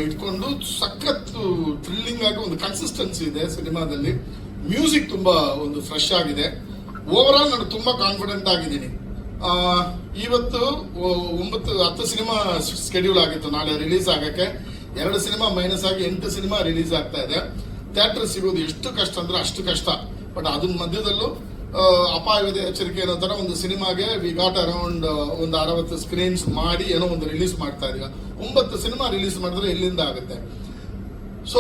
Speaker 12: ಇಟ್ಕೊಂಡು ಸಖತ್ ಥ್ರಿಲ್ಲಿಂಗ್ ಆಗಿ ಒಂದು ಕನ್ಸಿಸ್ಟೆನ್ಸಿ ಇದೆ ಸಿನಿಮಾದಲ್ಲಿ. ಮ್ಯೂಸಿಕ್ ತುಂಬಾ ಒಂದು ಫ್ರೆಶ್ ಆಗಿದೆ. ಓವರ್ ಆಲ್ ನಾನು ತುಂಬಾ ಕಾನ್ಫಿಡೆಂಟ್ ಆಗಿದ್ದೀನಿ. ಇವತ್ತು 9-10 ಸಿನಿಮಾ ಸ್ಕೆಡ್ಯೂಲ್ ಆಗಿತ್ತು ನಾಳೆ ರಿಲೀಸ್ ಆಗಕ್ಕೆ. 2 ಸಿನಿಮಾ ಮೈನಸ್ ಆಗಿ 8 ಸಿನಿಮಾ ರಿಲೀಸ್ ಆಗ್ತಾ ಇದೆ. ಥಿಯೇಟರ್ ಸಿಗೋದು ಎಷ್ಟು ಕಷ್ಟ ಅಂದ್ರೆ ಅಷ್ಟು ಕಷ್ಟ. ಬಟ್ ಅದನ್ನ ಮಧ್ಯದಲ್ಲೂ ಅಪಾಯದ ಎಚ್ಚರಿಕೆ ಅನ್ನೋ ತರ ಒಂದು ಸಿನಿಮಾಗೆ ವಿ ಗಾಟ್ ಅರೌಂಡ್ ಒಂದು 60 ಸ್ಕ್ರೀನ್ಸ್ ಮಾಡಿ ಏನೋ ಒಂದು ರಿಲೀಸ್ ಮಾಡ್ತಾ ಇದೀವಿ. 9 ಸಿನಿಮಾ ರಿಲೀಸ್ ಮಾಡಿದ್ರೆ ಎಲ್ಲಿಂದ ಆಗುತ್ತೆ? ಸೊ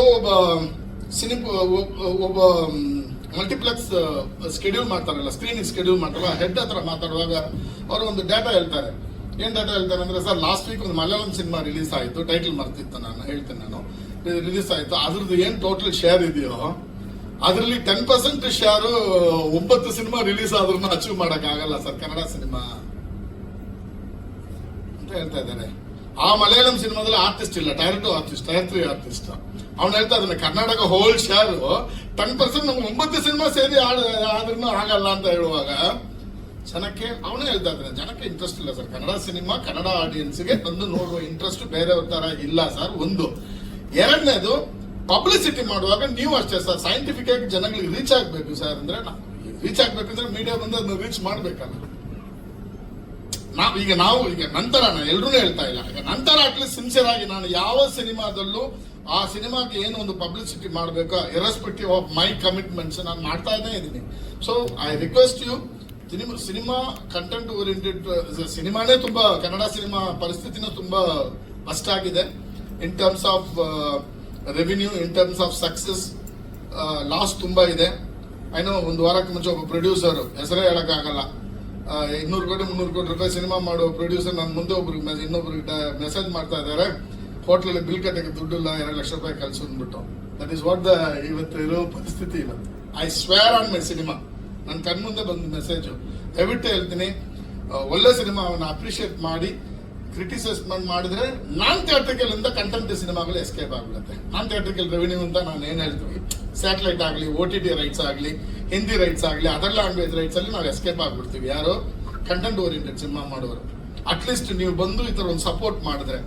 Speaker 12: ಒಬ್ಬ ಮಲ್ಟಿಪ್ಲೆಕ್ಸ್ ಸ್ಕೆಡ್ಯೂಲ್ ಮಾಡ್ತಾರಲ್ಲ, ಸ್ಕ್ರೀನಿಂಗ್ ಸ್ಕೆಡ್ಯೂಲ್ ಮಾಡ್ತಾರಲ್ಲ, ಹೆಡ್ ಹತ್ರ ಮಾತಾಡುವಾಗ ಅವರು ಒಂದು ಡೇಟಾ ಹೇಳ್ತಾರೆ. ಏನ್ ಡೇಟಾ ಹೇಳ್ತಾರೆ ಅಂದ್ರೆ, ಸರ್ ಲಾಸ್ಟ್ ವೀಕ್ ಒಂದು ಮಲಯಾಳಂ ಸಿನಿಮಾ ರಿಲೀಸ್ ಆಯಿತು, ಟೈಟಲ್ ಮರ್ತಿತ್ತು, ನಾನು ರಿಲೀಸ್ ಆಯಿತು, ಅದ್ರದ್ದು ಏನ್ ಟೋಟಲ್ ಶೇರ್ ಇದೆಯೋ ಅದರಲ್ಲಿ 10% ಶೇರು 9 ಸಿನಿಮಾ ರಿಲೀಸ್ ಆದ್ರೂ ಅಚೀವ್ ಮಾಡಕ್ ಆಗಲ್ಲ ಸರ್ ಕನ್ನಡ ಸಿನಿಮಾ ಅಂತ ಹೇಳ್ತಾ ಇದ್ದಾರೆ. ಆ ಮಲಯಾಳಂ ಸಿನಿಮಾದಲ್ಲಿ ಆರ್ಟಿಸ್ಟ್ ಇಲ್ಲ, ಟೈರ್ 2 ಆರ್ಟಿಸ್ಟ್, ಟೈರ್ 3 ಆರ್ಟಿಸ್ಟ್. ಅವ್ನು ಹೇಳ್ತಾ ಇದ್ದಾನೆ ಕರ್ನಾಟಕ ಹೋಲ್ ಶೇರು 10% ನಮ್ಗೆ 9 ಸಿನಿಮಾ ಸೇರಿ ಆದ್ರೂ ಆಗಲ್ಲ ಅಂತ ಹೇಳುವಾಗ ಜನಕ್ಕೆ ಅವನೇ ಹೇಳ್ತಾ ಇದ್ದಾನೆ, ಜನಕ್ಕೆ ಇಂಟ್ರೆಸ್ಟ್ ಇಲ್ಲ ಸರ್ ಕನ್ನಡ ಸಿನಿಮಾ, ಕನ್ನಡ ಆಡಿಯನ್ಸ್ಗೆ ತಂದು ನೋಡುವ ಇಂಟ್ರೆಸ್ಟ್ ಬೇರೆಯವ್ರ ತರ ಇಲ್ಲ ಸರ್. ಒಂದು. ಎರಡನೇದು, ಪಬ್ಲಿಸಿಟಿ ಮಾಡುವಾಗ ನೀವು ಅಷ್ಟೇ ಸರ್, ಸೈಂಟಿಫಿಕ್ ಆಗಿ ಜನಗಳಿಗೆ ರೀಚ್ ಆಗ್ಬೇಕು ಸರ್. ಅಂದ್ರೆ ರೀಚ್ ಆಗ್ಬೇಕಂದ್ರೆ ಮೀಡಿಯಾ ಬಂದು ಅದನ್ನ ರೀಚ್ ಮಾಡ್ಬೇಕಲ್ಲ. ನಾವು ಈಗ ನಂತರ ಎಲ್ರೂ ಹೇಳ್ತಾ ಇಲ್ಲ, ಈಗ ನಂತರ ಅಟ್ಲೀಸ್ಟ್ ಸಿನ್ಸಿಯರ್ ಆಗಿ ನಾನು ಯಾವ ಸಿನಿಮಾದಲ್ಲೂ ಆ ಸಿನಿಮಾಗೆ ಏನು ಒಂದು ಪಬ್ಲಿಸಿಟಿ ಮಾಡಬೇಕು, ಇರ್ರೆಸ್ಪೆಕ್ಟಿವ್ ಆಫ್ ಮೈ ಕಮಿಟ್ಮೆಂಟ್ಸ್ ನಾನು ಮಾಡ್ತಾನೆ ಇದ್ದೀನಿ. So I request you, cinema content oriented ಸಿನಿಮಾನೇ ತುಂಬಾ, ಕನ್ನಡ ಸಿನಿಮಾ ಪರಿಸ್ಥಿತಿನೂ ತುಂಬಾ ಕಷ್ಟ ಆಗಿದೆ in terms of revenue, in terms of success. Loss ತುಂಬಾ ಇದೆ. ಏನೋ ಒಂದು ವಾರಕ್ಕೆ ಮುಂಚೆ ಒಬ್ಬ ಪ್ರೊಡ್ಯೂಸರ್, ಹೆಸರೇ ಹೇಳಕ್ಕಾಗಲ್ಲ, 200 ಕೋಟಿ 300 ಕೋಟಿ ರೂಪಾಯಿ ಸಿನಿಮಾ ಮಾಡುವ ಪ್ರೊಡ್ಯೂಸರ್ ನನ್ನ ಮುಂದೆ ಇನ್ನೊಬ್ರಿಗೆ ಮೆಸೇಜ್ ಮಾಡ್ತಾ ಇದ್ದಾರೆ, ಹೋಟ್ಲಲ್ಲಿ ಬಿಲ್ ಕಟ್ಟಕ್ಕೆ ದುಡ್ಡಿಲ್ಲ, 2 ಲಕ್ಷ ರೂಪಾಯಿ ಕಳ್ಸು ಅಂದ್ಬಿಟ್ಟು. ದಟ್ ಈಸ್ ವಾಟ್ ಇವತ್ತು ಇರೋ ಪರಿಸ್ಥಿತಿ ಇವತ್ತು. I square on my cinema, ನನ್ನ ಕಣ್ಮುಂದೆ ಬಂದ ಮೆಸೇಜ್. ದಯವಿಟ್ಟು ಹೇಳ್ತೀನಿ, ಒಳ್ಳೆ ಸಿನಿಮಾವನ್ನು ಅಪ್ರಿಷಿಯೇಟ್ ಮಾಡಿ ಕ್ರಿಟಿಸೈಸ್ಮೆಂಟ್ ಮಾಡಿದ್ರೆ ನಾನ್ ಥಿಯೇಟ್ರಿಕಲ್ ಇಂದ ಕಂಟೆಂಟ್ ಸಿನಿಮಾಗಳು ಎಸ್ಕೇಪ್ ಆಗ್ಬಿಡುತ್ತೆ. ನಾನ್ ಥಿಯೇಟ್ರಿಕಲ್ ರೆವಿನ್ಯೂ ಅಂತ ನಾನು ಏನ್ ಹೇಳ್ತೀವಿ, ಸ್ಯಾಟಲೈಟ್ ಆಗಲಿ, OTT ರೈಟ್ಸ್ ಆಗಲಿ, ಹಿಂದಿ ರೈಟ್ಸ್ ಆಗಲಿ, ಅದರ್ ಲ್ಯಾಂಗ್ವೇಜ್ ರೈಟ್ಸ್ ಅಲ್ಲಿ ನಾವು ಎಸ್ಕೇಪ್ ಆಗ್ಬಿಡ್ತೀವಿ. ಯಾರು ಕಂಟೆಂಟ್ ಓರಿಯೆಂಟೆಡ್ ಸಿನಿಮಾ ಮಾಡೋರು. ಅಟ್ಲೀಸ್ಟ್ ನೀವು ಬಂದು ಈ ತರ ಒಂದು ಸಪೋರ್ಟ್ ಮಾಡಿದ್ರೆ,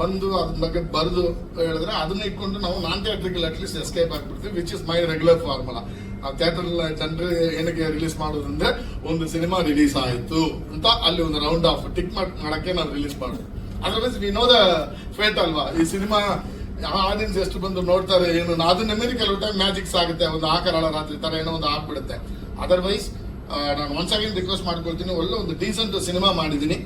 Speaker 12: ಬಂದು ಅದ್ರ ಬಗ್ಗೆ ಬರೆದು ಹೇಳಿದ್ರೆ, ಅದನ್ನ ಇಟ್ಕೊಂಡು ನಾವು ನಾನ್ ಥಿಯೇಟ್ರಿಕಲ್ ಅಟ್ಲೀಸ್ಟ್ ಎಸ್ಕೇಪ್ ಆಗ್ಬಿಡ್ತೀವಿ, which is my regular formula. ನಾವು ಥಿಯೇಟರ್ ಜನರು ಏನಕ್ಕೆ ರಿಲೀಸ್ ಮಾಡೋದಂದ್ರೆ, ಒಂದು ಸಿನಿಮಾ ರಿಲೀಸ್ ಆಯಿತು ಅಂತ ಅಲ್ಲಿ ಒಂದು ರೌಂಡ್ ಆಫ್ ಟಿಕ್ ಮಾಡಕ್ಕೆ ನಾವು ರಿಲೀಸ್ ಮಾಡೋದು. Otherwise we know the fate ಅಲ್ವಾ, ಈ ಸಿನಿಮಾ ಆಡಿಯನ್ಸ್ ಎಷ್ಟು ಬಂದು ನೋಡ್ತಾರೆ ಏನು, ಅದನ್ನ ಮೇಲೆ ಕೆಲವು ಟೈಮ್ ಮ್ಯಾಜಿಕ್ಸ್ ಆಗುತ್ತೆ, ಒಂದು ಆಕರಾಳ ರಾತ್ರಿ ತರ ಏನೋ ಒಂದು ಆಗ್ಬಿಡುತ್ತೆ. ಅದರ್ವೈಸ್ ನಾನು ಒನ್ಸ್ ಅಗೇನ್ ರಿಕ್ವೆಸ್ಟ್ ಮಾಡ್ಕೊಳ್ತೀನಿ, ಒಳ್ಳೆ ಒಂದು ಡೀಸೆಂಟ್ ಸಿನಿಮಾ ಮಾಡಿದ್ದೀನಿ.